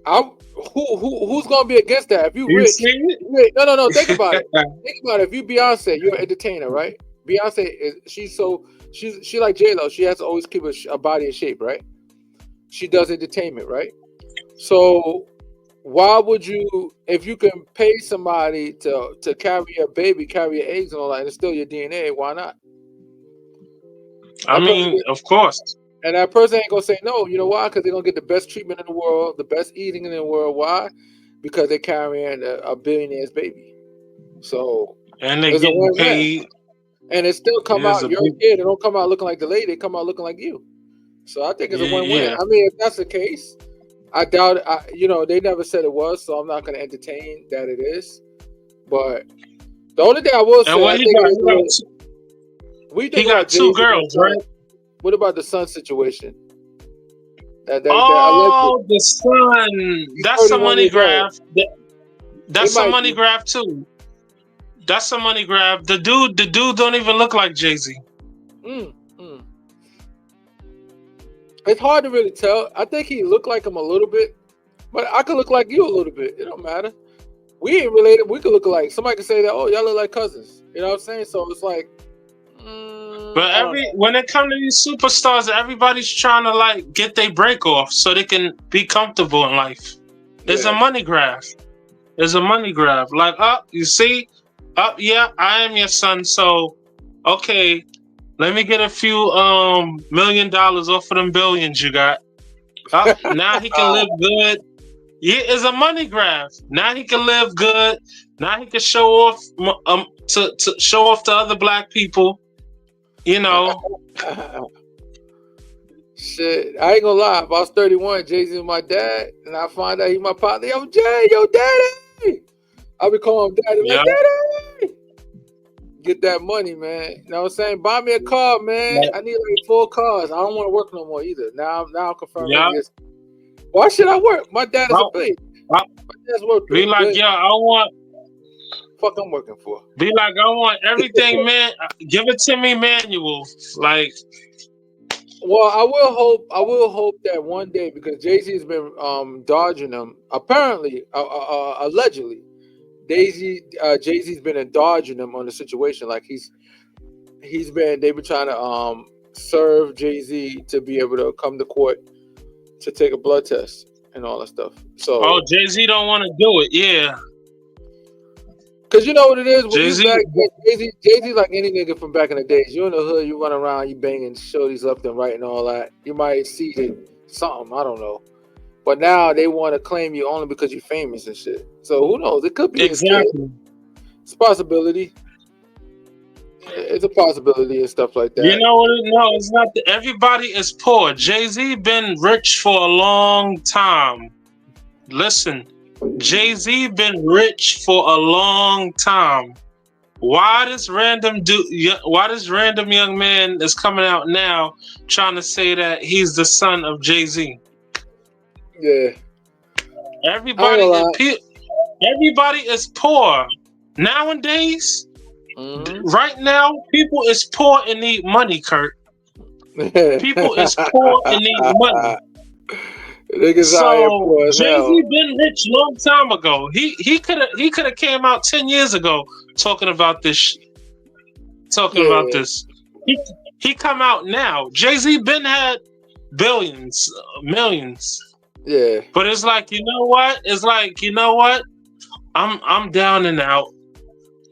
I who's gonna be against that? If you You rich, see it? no. Think about it. Think about it. If you Beyonce, you're an entertainer, right? Beyonce is she like J Lo. She has to always keep a body in shape, right? She does entertainment, right? So why would you, if you can pay somebody to carry your baby, carry your eggs and all that, and it's still your DNA? Why not? I That person, mean, of course. and that person ain't gonna say no. You know why? Because they're gonna get the best treatment in the world, the best eating in the world. Why? Because they're carrying a billionaire's baby. So And they're it's a getting win-win, paid. and it still It come is out a your big, kid. They don't come out looking like the lady. They come out looking like you. So I think it's a win-win. yeah. I mean, if that's the case, I doubt. They never said it was, so I'm not gonna entertain that it is. But the only thing I will And say, what I he think it got? is a little. We He think about got Jay two Z and girls, son. right? What about the son situation? That alleged. Oh, the son. He's That's a 31 money years old. grab. It That's a might money be. grab too. That's a money grab. The dude don't even look like Jay-Z. Mm, mm. It's hard to really tell. I think he looked like him a little bit, but I could look like you a little bit. It don't matter. We ain't related. We could look alike. Somebody could say that. Oh, y'all look like cousins. You know what I'm saying? So it's like, But I don't when it comes to these superstars, everybody's trying to like get their break off so they can be comfortable in life. know. It's a Yeah. money grab. It's a money grab. Like, you see, yeah, I am your son. So, okay, let me get a few $1 million off of them billions you got. Now he can live good. Yeah, it's a money grab. Now he can live good. Now he can show off to show off to other black people. You know. Shit, I ain't gonna lie. If I was 31, Jay Z was my dad, and I find out he my partner, yo, Jay, yo, daddy. I'll be calling him daddy, Yeah. like, daddy. Get that money, man. You know what I'm saying? Buy me a car, man. Yeah. I need like 4 cars. I don't want to work no more either. Now I'm confirming Yeah. this. Why should I work? My dad is a I'll, billionaire. I'll My dad's worth be 3 like, billion. yeah, I want. Fuck, I'm working for. I want everything, man. Give it to me, manual. Like, Well, I will hope that one day, because Jay Z's been dodging them. Apparently, allegedly, Jay Z's been dodging them on the situation. Like they've been trying to serve Jay Z to be able to come to court to take a blood test and all that stuff. oh, So, Jay-Z don't want to do it. Yeah, cause you know what it is when you Jay-Z. back Jay Z like any nigga from back in the days. You in the hood, you run around, you banging shorties left and right and all that. You might see something, I don't know. But now they want to claim you only because you're famous and shit. So who knows? It could be his kid. Exactly. It's a possibility. It's a possibility and stuff like You that. know what? No, it's not. Everybody is poor. Jay-Z been rich for a long time. Listen, Jay-Z been rich for a long time. Why this random young man is coming out now trying to say that he's the son of Jay-Z? Yeah. I ain't Everybody gonna is lie. everybody is poor nowadays. Mm-hmm. Right now, people is poor and need money, Kurt. People is poor and need money. Niggas out here So poor as hell. Jay-Z been rich long time ago. He could have came out 10 years ago talking about this. Talking about Yeah. this. He come out now. Jay-Z been had billions, millions. Yeah. But it's like, you know what? It's like, you know what? I'm down and out.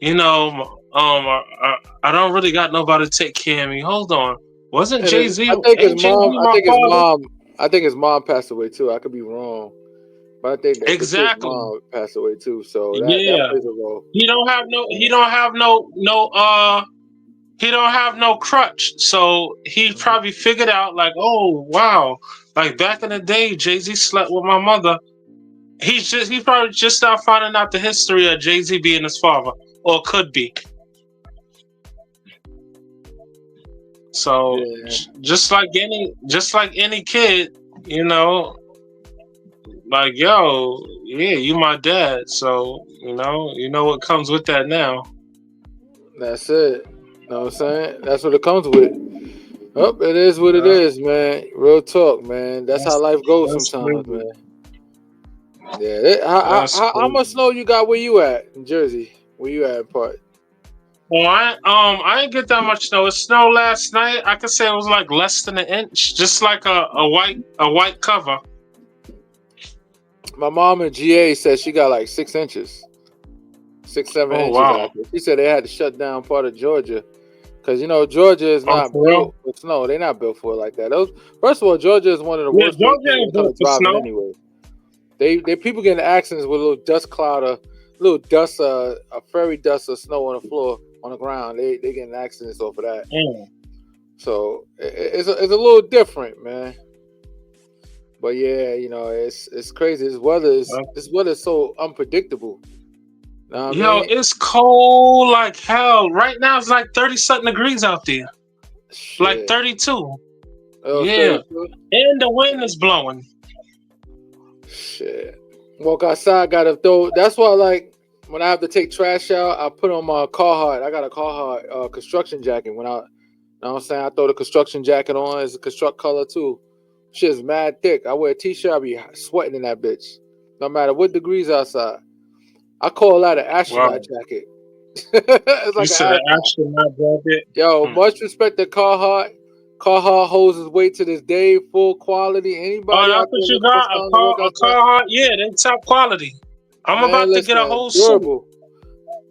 You know, I don't really got nobody to take care of me. Hold on. Wasn't And Jay-Z I think his ain't Jay-Z mom. I my think his father? mom. I think his mom passed away too. I could be wrong, but I think that the kid's Exactly. mom passed away too. So that Yeah. plays a role. He don't have no crutch. So he Mhm. probably figured out like, oh wow, like back in the day, Jay-Z slept with my mother. He probably just now finding out the history of Jay-Z being his father, or could be. So Yeah. just like any kid, you know, like yo, yeah, you my dad. So you know what comes with that now. That's it. Know what I'm saying? That's what it comes with. Oh, it is what it Yeah, is, man. Real talk, man. That's how that's life goes that's sometimes, crazy. man. Yeah. That's How crazy. much snow you got where you at in Jersey? Where you at, part? Well, I didn't get that much snow. It snowed last night. I could say it was like less than an inch, just like a white cover. My mom in GA said she got like 6 inches, 6, 7 Oh inches wow. out there. She said they had to shut down part of Georgia because Georgia is Oh, not for real? built for snow. They're not built for it like that. First of all, Georgia is one of the Yeah, worst places Georgia when ain't it comes built to for driving snow. anyway. They people getting in accidents with a little dust cloud, little dust, a fairy dust of snow on the floor on the ground. They getting accidents off of that. Mm. So it's a little different, man. But yeah, it's crazy. This weather is so unpredictable. Know what I Yo, mean? it's cold like hell. Right now it's like 30 something degrees out there. Like Shit. 32. Oh, it's Yeah. 32? And the wind is blowing. Shit. Walk outside, gotta throw. That's why, like, when I have to take trash out, I put on my Carhartt. I got a Carhartt construction jacket. When I, you know what I'm saying, I throw the construction jacket on. It's a construct color too. Shit's mad thick. I wear a t-shirt. I be sweating in that bitch. No matter what degrees outside. I call that an astronaut Wow. jacket. It's You like an said an astronaut. astronaut jacket? Yo, Hmm. much respect to Carhartt. Carhartt holds his weight to this day, full quality. Oh, Anybody that's out what there you looking for got? something to work A outside? car? Yeah, they top quality. I'm Man, about to get a listen, whole suit. durable.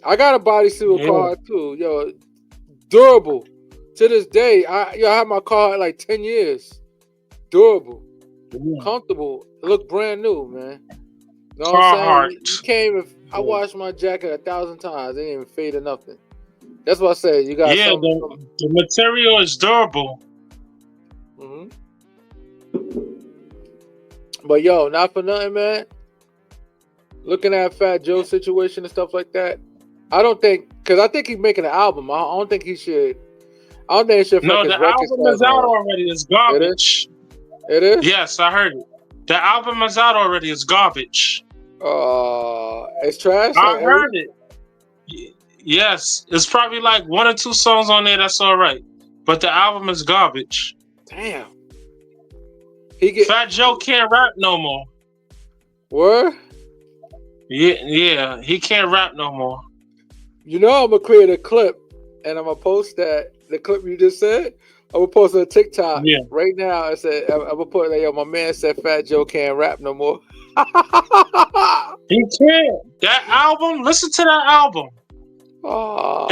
I got a bodysuit with Yeah. Carhartt too. Yo, durable. To this day, I have my car like 10 years. Durable, Yeah. comfortable, look brand new, man. Know what I'm saying? You Carhartt. can't even. I Yeah, washed my jacket 1,000 times. It didn't even fade or nothing. That's what I said. You got yeah, some. the material is durable. Mhm. But yo, not for nothing, man. Looking at Fat Joe's situation and stuff like that, I don't think because I think he's making an album. I don't think he should. I don't think it should affect No, his the record album sales is and all out that. already. It's It is. garbage. It is. Yes, I heard it. The album is out already. It's garbage. It's trash. I Like every. heard it. Yes, it's probably like one or two songs on there that's all right, but the album is garbage. Damn. He get Fat Joe can't rap no more. word. Yeah, he can't rap no more. I'm gonna create a clip and I'm gonna post the clip you just said. I'm gonna post it on TikTok Yeah, right now. I said I'm gonna put like, yo, my man said Fat Joe can't rap no more. he can't. That album, listen to that album. Oh,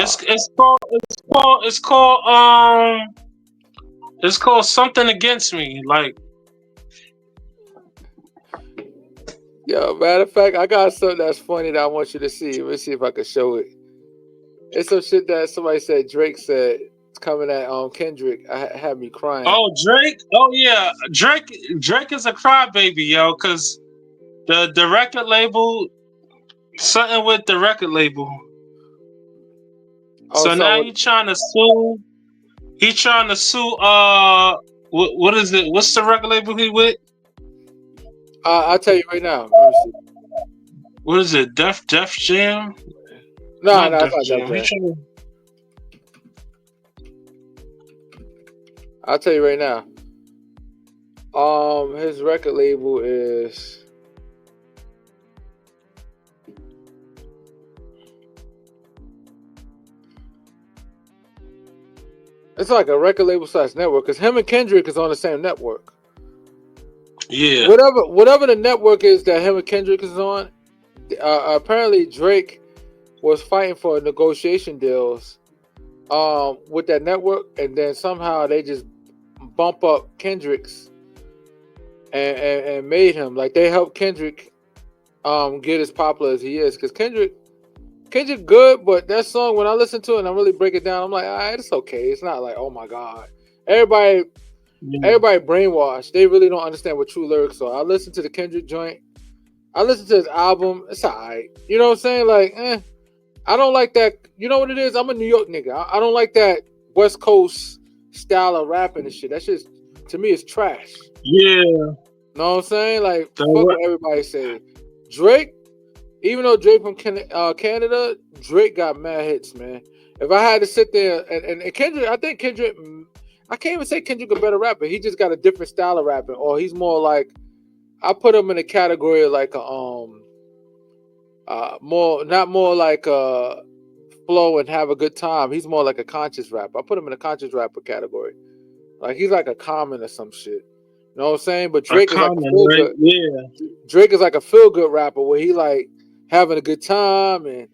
It's called something against me. Like, yo, matter of fact, I got something that's funny that I want you to see. Let's see if I can show it. It's some shit that somebody said Drake said. It's coming at Kendrick. Had me crying. oh, Drake. Oh yeah, Drake is a crybaby, yo, because the record label, something with the record label. Oh, So now something. he trying to sue. He trying to sue. What is it? What's the record label he with? I'll tell you right now. Let me see. What is it? Def Jam? No, Not no, it's Def not Def Jam. He Jam. trying. I'll tell you right now. His record label is. It's like a record label slash network because him and Kendrick is on the same network. Yeah. Whatever the network is that him and Kendrick is on, apparently Drake was fighting for negotiation deals with that network, and then somehow they just bump up Kendrick's and made him like they helped Kendrick get as popular as he is because Kendrick good, but that song when I listen to it and I really break it down, I'm like, all right, it's okay. It's not like, oh my god, everybody brainwashed. They really don't understand what true lyrics are. I listen to the Kendrick joint. I listen to his album. It's alright. You know what I'm saying? Like, I don't like that. You know what it is? I'm a New York nigga. I don't like that West Coast style of rapping and shit. That shit, to me, is trash. Yeah. Know what I'm saying? Like, The fuck what everybody say. Drake, even though Drake from Canada, Drake got mad hits, man. If I had to sit there and Kendrick, I think Kendrick, I can't even say Kendrick a better rapper. He just got a different style of rapping, or he's more like, I put him in a category of like a more not more like a flow and have a good time. He's more like a conscious rapper. I put him in a conscious rapper category. Like he's like a Common or some shit. You know what I'm saying? But A Drake is like a common, feel right? good. Yeah. Drake is like a feel good rapper where he like having a good time and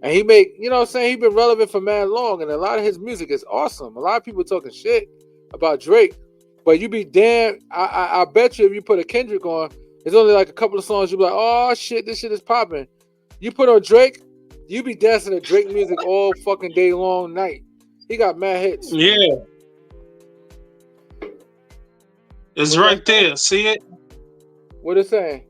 he make, you know what I'm saying, he been relevant for mad long and a lot of his music is awesome. A lot of people talking shit about Drake, but you be damn, I bet you if you put a Kendrick on, it's only like a couple of songs you be like, oh shit, this shit is popping. You put on Drake, you be dancing to Drake music all fucking day long night. He got mad hits, man. Yeah. It's What that right say? there. See it? What it saying?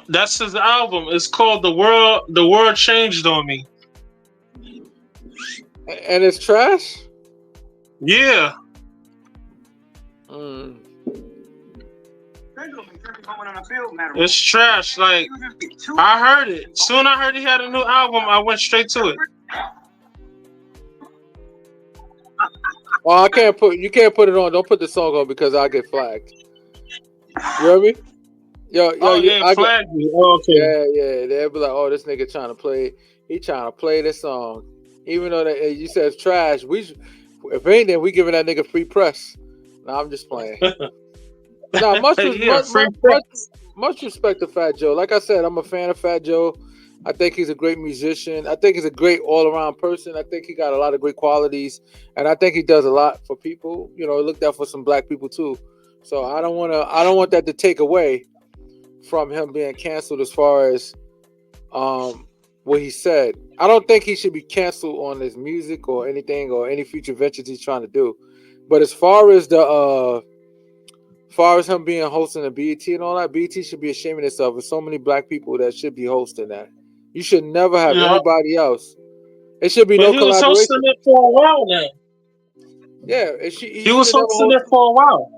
That's his album. It's called The World. The World Changed on Me. And it's trash? Yeah. Mm. It's trash. Like, I heard it. Soon I heard he had a new album, I went straight to it. Oh, you can't put it on. Don't put the song on because I get flagged. You hear me? Oh yeah, I get, flag me. Oh, okay. yeah. They'll be like, oh, this nigga trying to play. He trying to play this song, even though you said it's trash. If anything, we giving that nigga free press. Nah, I'm just playing. Nah, Yeah, free press. much respect to Fat Joe. Like I said, I'm a fan of Fat Joe. I think he's a great musician. I think he's a great all around person. I think he got a lot of great qualities, and I think he does a lot for people. You know, he looked out for some black people too. So I don't want that to take away from him being canceled as far as what he said. I don't think he should be canceled on his music or anything or any future ventures he's trying to do. But as far as him being hosting the BET and all that, BET should be ashamed of itself. There's so many black people that should be hosting that. You should never have Yeah. anybody else. It should be But no he was hosting collaboration. it for a while now. Yeah, He he should was have never hosting it hosted. for a while.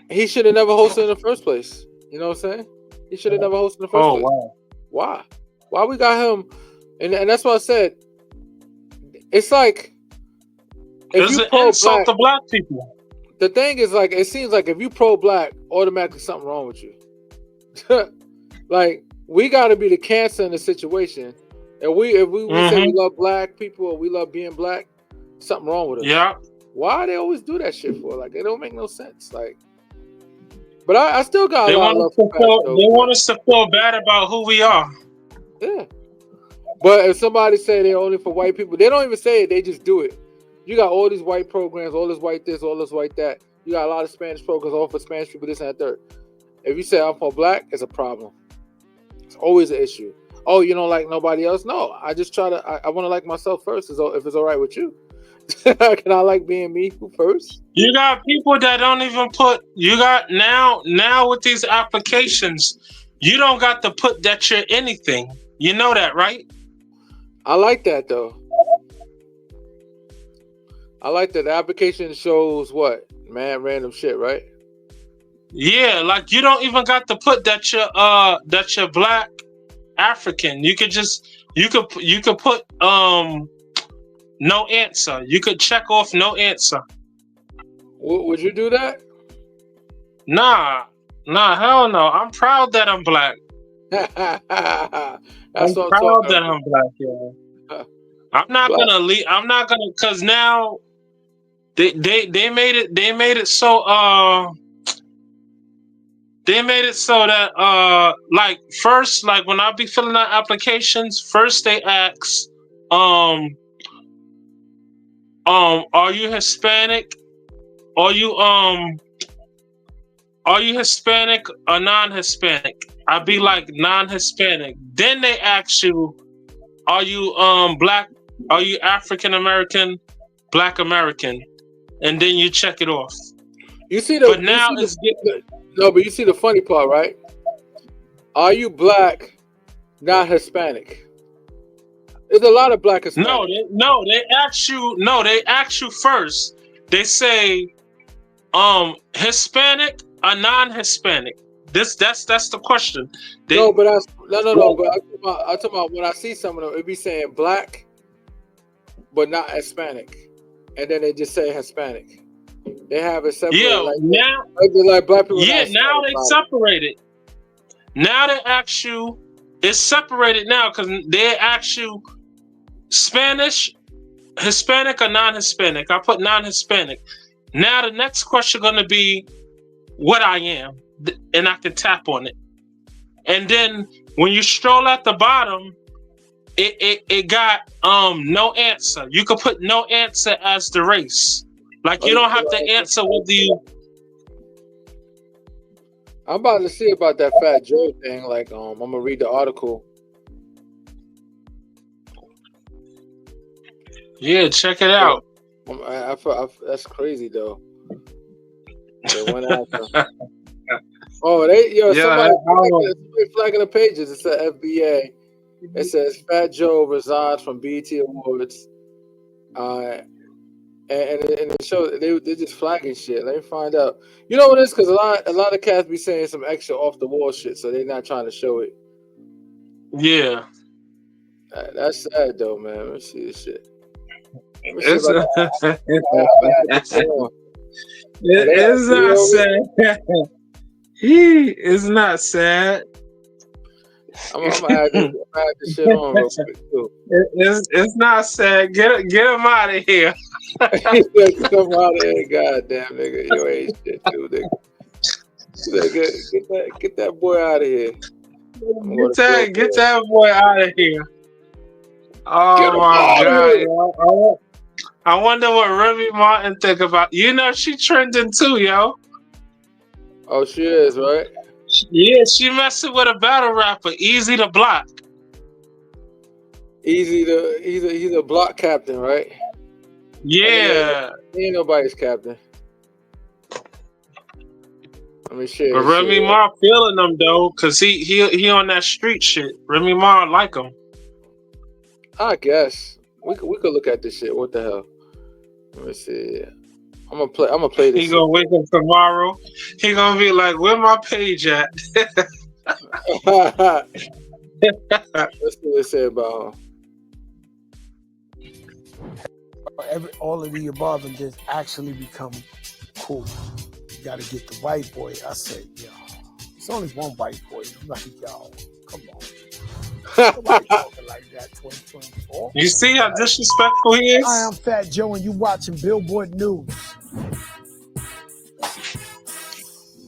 He should have never hosted in the first place. You know what I'm saying? He should have never hosted in the first Oh place. wow. Why? Why we got him? And that's what I said. It's like if It's you an pro insult black, to black people. the thing is like it seems like if you pro black, automatically something wrong with you. Like we got to be the cancer in the situation. And we say we Mm-hmm. love black people or we love being black, something wrong with us. Yeah. Why they always do that shit for? Like it don't make no sense. Like, but I still got a They lot of want us love to for Fat feel. Joe. They want us to feel bad about who we are. Yeah. But if somebody say they're only for white people, they don't even say it. They just do it. You got all these white programs, all this white this, all this white that. You got a lot of Spanish programs, all for Spanish people, this and that third. If you say I'm for black, it's a problem. It's always an issue. Oh, you don't like nobody else? No, I just try to. I want to like myself first. If it's all right with you, can I like being me first? You got people that don't even put. You got now with these applications, you don't got to put that you're anything. You know that, right? I like that though. I like that the application shows what man random shit, right? Yeah, like you don't even got to put that you're black African. You could just you could put no answer. You could check off no answer. Would you do that? Nah, hell no. I'm proud that I'm black. That's I'm what I'm proud talking that I'm black, yeah. about. I'm not Black. gonna leave. I'm not gonna, cause now they made it so they made it so that like first, like when I be filling out applications, first they ask um are you Hispanic? Are you are you Hispanic or non-Hispanic? I'd be like non-Hispanic. Then they ask you, are you black? Are you African American, Black American? And then you check it off. You see But now it's no, but you see the funny part, right? Are you black, not Hispanic? There's a lot of black no, Hispanic. they ask you first. They say Hispanic or non-Hispanic. That's the question. No, They but no. But I'm talking about when I see some of them, it be saying black, but not Hispanic, and then they just say Hispanic. They have it separated yeah, now like black people. yeah, Not now they Hispanic. separate it. Now they ask you, it's separated now because they ask you Spanish, Hispanic or non-Hispanic. I put non-Hispanic. Now the next question gonna be what I am, and I can tap on it. And then when you stroll at the bottom, it got no answer. You could put no answer as the race. Like Oh, you you don't put have to no answer? answer whether you. I'm about to see about that Fat Joe thing. Like, I'm gonna read the article. Yeah, check it But out. that's crazy though. They went after. Oh, they yo Yeah, somebody flagging the pages. It's a FBA. It says Fat Joe resigns from BET Awards. Uh, and it shows they just flagging shit. Let me find out. You know what it is? Because a lot of cats be saying some extra off the wall shit, so they're not trying to show it. yeah. That's sad though, man. Let me see this shit. Let me see if It's I can. I'm gonna add this shit on. Oh, they got a it's video not of it. sad. It's not sad. I'm gonna add this shit on real quick too. It's not sad. Get him out of here. He said, "Come out of here, goddamn nigga. You ain't shit too, nigga. He said, get that boy out of here. I'm going to Get Billboard. that boy out of here. Get Oh him my out of god, here. yo. I wonder what Remy Martin think about. You know she trending too, yo. Oh, she is right. Yeah, she messing with a battle rapper, easy to block. He's a block captain, right? And Yeah, he ain't nobody's captain. Let me share but this shit. Remy Ma feeling them though, cause he on that street shit. Remy Ma like him. I guess we could look at this shit. What the hell? Let me see. I'm gonna play this He shit. gonna wake up tomorrow. He gonna be like, "Where my page at?" Let's see what they say about her. All of the above and just actually become cool. You gotta get the white boy. I said, yo, it's only one white boy. I'm like, yo, come on. Nobody talking like that 2024. You see how disrespectful he is? Hi, I'm Fat Joe and you watching Billboard News.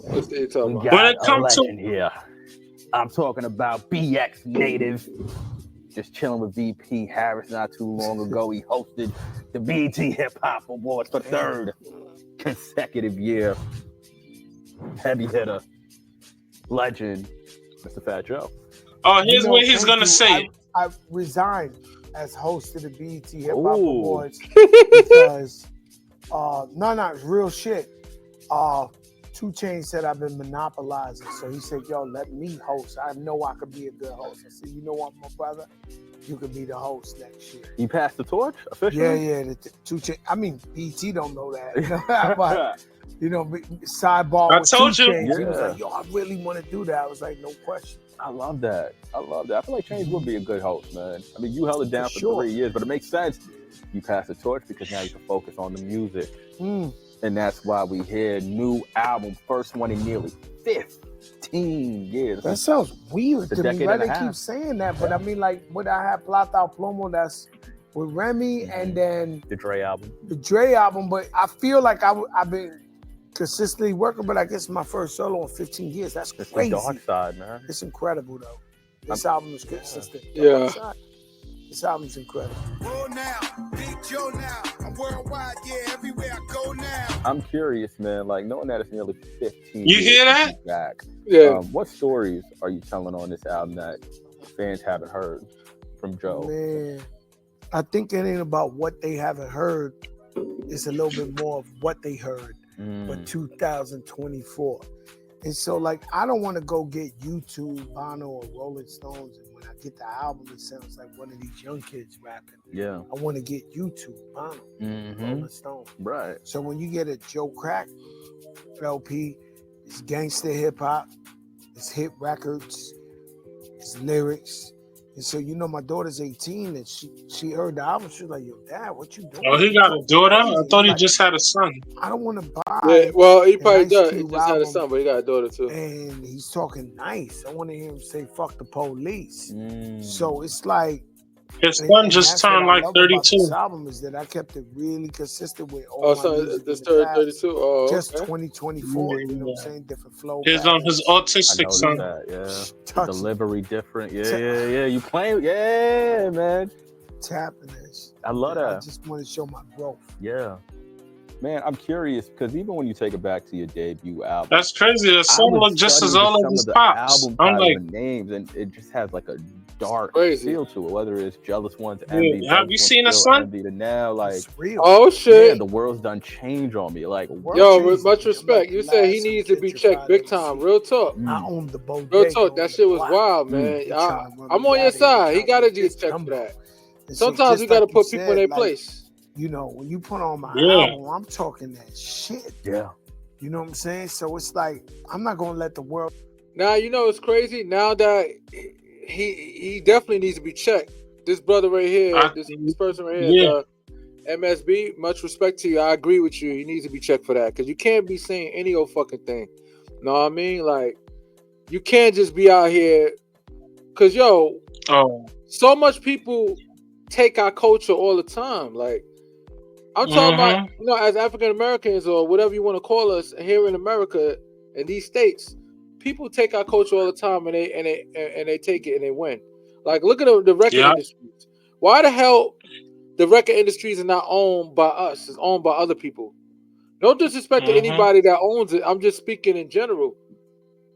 What's they talking We about? When got it a comes to legend here. I'm talking about BX Native. Just chilling with VP Harris not too long ago. He hosted the BET Hip Hop Awards for third consecutive year. Heavy hitter, legend, Mr. Fat Joe. oh, here's what he's thank gonna you. say. I resigned as host of the BET Hip Hop Ooh. Awards because no, real shit. 2 Chainz said I've been monopolizing, so he said, "Yo, let me host. I know I could be a good host." I said, "You know what, my brother, you could be the host next year." You passed the torch officially? Yeah. The 2 Chainz. I mean, BET don't know that, but sidebar I with told 2 you. Chainz. He was Yeah. like, "Yo, I really want to do that." I was like, "No question." I love that. I feel like Chainz would be a good host, man. I mean, you held it down for sure. 3 years, but it makes sense. You passed the torch because now you can focus on the music. And that's why we hear new album, first one in nearly 15 years. That sounds weird It's a to me, decade right? and a They keep half. saying that, but I mean, like, what I have Plata Plomo, that's with Remy, and then The Dre album. the Dre album. But I feel like I've been consistently working, but I guess my first solo in 15 years. That's It's crazy. the dark side, man. It's incredible, though. This album is consistent. Yeah. This album's incredible. Roll now, Big Joe now. I'm worldwide, yeah, everywhere I go now. I'm curious, man, like knowing that it's nearly 15 You years hear that? since he's back. Yeah. What stories are you telling on this album that fans haven't heard from Joe? Man, I think it ain't about what they haven't heard. It's a little bit more of what they heard for 2024. And so, like, I don't want to go get YouTube, Bono, or Rolling Stones, and when I get the album, it sounds like one of these young kids rapping. Yeah. I want to get YouTube, Bono, Rolling Stone. Right. So when you get a Joe Crack LP, it's gangster hip hop, it's hit records, it's lyrics. And so, my daughter's 18 and she heard the album. She was like, "Yo, Dad, what you doing?" Oh, he got a daughter? I thought he just had a son. I don't want to buy. Yeah. Well, he probably Ice does. He Cube just had a album. son, but he got a daughter too. And he's talking nice. I want to hear him say "fuck the police." So it's like His son just that's what turned I like love about 32. this album is that I kept it really consistent with all Oh, my so music this in the third past. 32. Oh, Just okay. 2024. You know what I'm Yeah. saying? Different flow His patterns. I autistic noticed son. that. Yeah, the Touching, delivery different. Yeah, Ta- yeah. You playing? Yeah, man. tapping this. I love I that. just want to show my growth. Yeah, man. I'm curious because even when you take it back to your debut album, That's crazy. The I son would look just study as old as some his of the pops. album I'm title like, and names, and it just has like a dark Crazy. feel to it. Whether it's Jealous Ones, yeah. Envy, Have you Jealous Ones, seen his Still son? Envy, to now, like, It's real. Oh yeah, shit. the world's done changed on me. Like, World Yo, changed much me. I'm respect. like You the said he last needs to be gentrified checked big MC. time. Real talk. I own the Real bodega talk. on That the shit was block. wild, Mm. man. They trying to run I'm me on your out of here, side. He trying to gotta get get this checked for number. that. And so Sometimes just you gotta like you put people in said, their like, place. you know, when you put on my Yeah. album, I'm talking that shit. yeah, You know what I'm saying? So it's like I'm not gonna let the world. Now you know it's crazy. Now that he definitely needs to be checked. This brother right here, this person right here, yeah. the MSB. Much respect to you. I agree with you. He needs to be checked for that because you can't be saying any old fucking thing. Know what I mean? Like you can't just be out here. Cause yo, Oh, so much people take our culture all the time. Like I'm talking about, you know, as African Americans or whatever you want to call us here in America, in these states, people take our culture all the time and they take it and they win. Like look at the record yeah. industries. Why the hell the record industries are not owned by us? It's owned by other people. No disrespect to anybody that owns it. I'm just speaking in general.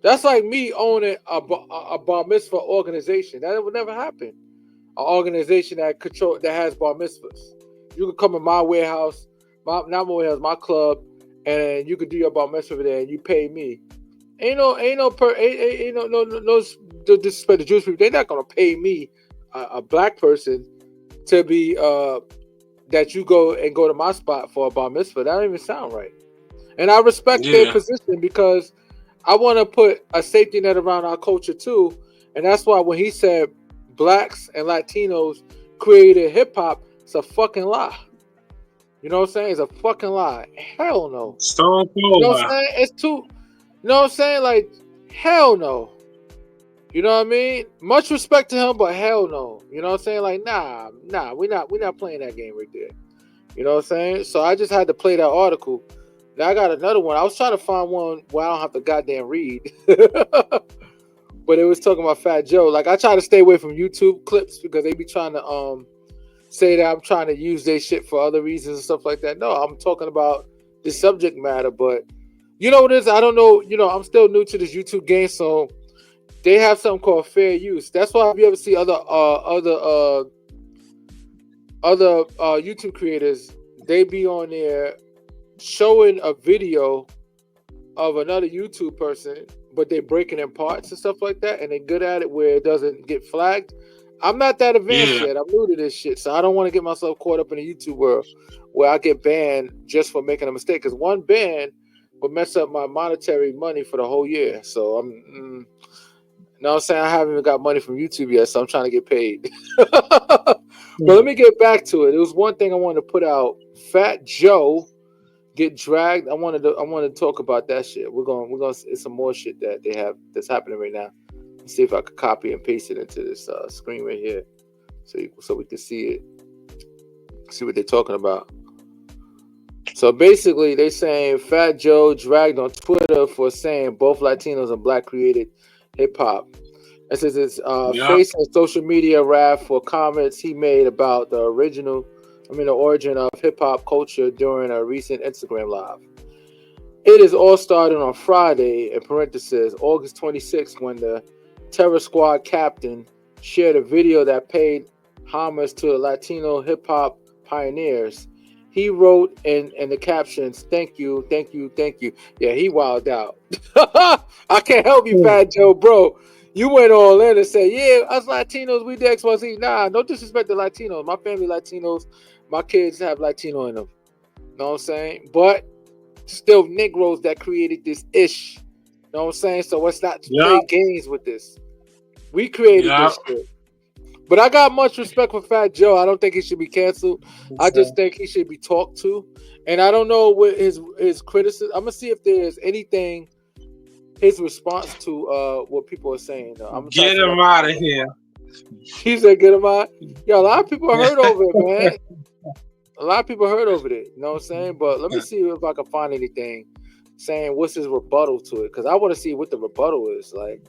That's like me owning a bar mitzvah organization. That would never happen. An organization that has bar mitzvahs. You could come in my warehouse, not my warehouse, my club, and you could do your bar mitzvah there, and you pay me. Ain't no disrespect to Jewish people. They're not gonna pay me, a black person, to be that you go to my spot for a bar mitzvah. That don't even sound right. And I respect their position because I want to put a safety net around our culture too, and that's why when he said blacks and Latinos created hip hop, it's a fucking lie. You know what I'm saying? It's a fucking lie. Hell no. Stone You Cold. know what I'm saying? It's too. You know what I'm saying? Like, hell no. You know what I mean? Much respect to him, but hell no. You know what I'm saying? Like, nah, we're not playing that game right there. You know what I'm saying? So I just had to play that article. Now I got another one. I was trying to find one where I don't have to goddamn read. But it was talking about Fat Joe. Like I try to stay away from YouTube clips because they be trying to say that I'm trying to use their shit for other reasons and stuff like that. No, I'm talking about the subject matter. But you know what it is? I don't know. You know, I'm still new to this YouTube game, so they have something called fair use. That's why if you ever see other YouTube creators, they be on there showing a video of another YouTube person, but they break it in parts and stuff like that, and they're good at it where it doesn't get flagged. I'm not that advanced yet. I'm new to this shit, so I don't want to get myself caught up in the YouTube world where I get banned just for making a mistake. Because one ban would mess up my monetary money for the whole year. So you know what I'm saying? I haven't even got money from YouTube yet, so I'm trying to get paid. But let me get back to it. It was one thing I wanted to put out. Fat Joe get dragged. I wanted to talk about that shit. We're gonna it's some more shit that they have that's happening right now. Let's see if I could copy and paste it into this screen right here, so we can see it. See what they're talking about. So basically, they're saying Fat Joe dragged on Twitter for saying both Latinos and Black created hip hop. It says it's facing social media wrath for comments he made about the origin of hip hop culture during a recent Instagram live. It is all started on Friday, in parentheses, August 26th, when the Terror Squad captain shared a video that paid homage to the Latino hip hop pioneers. He wrote in the captions, "Thank you, thank you, thank you." Yeah, he wilded out. I can't help you, Fat Joe, bro. You went all in and said, "Yeah, us Latinos, we the XYZ." Nah, no disrespect to Latinos. My family Latinos. My kids have Latino in them. Know what I'm saying? But still Negroes that created this ish. Know what I'm saying? So let's not play games with this. We created this shit. But I got much respect for Fat Joe. I don't think he should be canceled. I just think he should be talked to. And I don't know what his criticism. I'm gonna see if there's anything his response to what people are saying. I'm Get him out of here. He said, "Get him out." Yo, a lot of people heard over it, man. A lot of people heard over it. You know what I'm saying? But let me see if I can find anything saying what's his rebuttal to it, because I want to see what the rebuttal is. Like,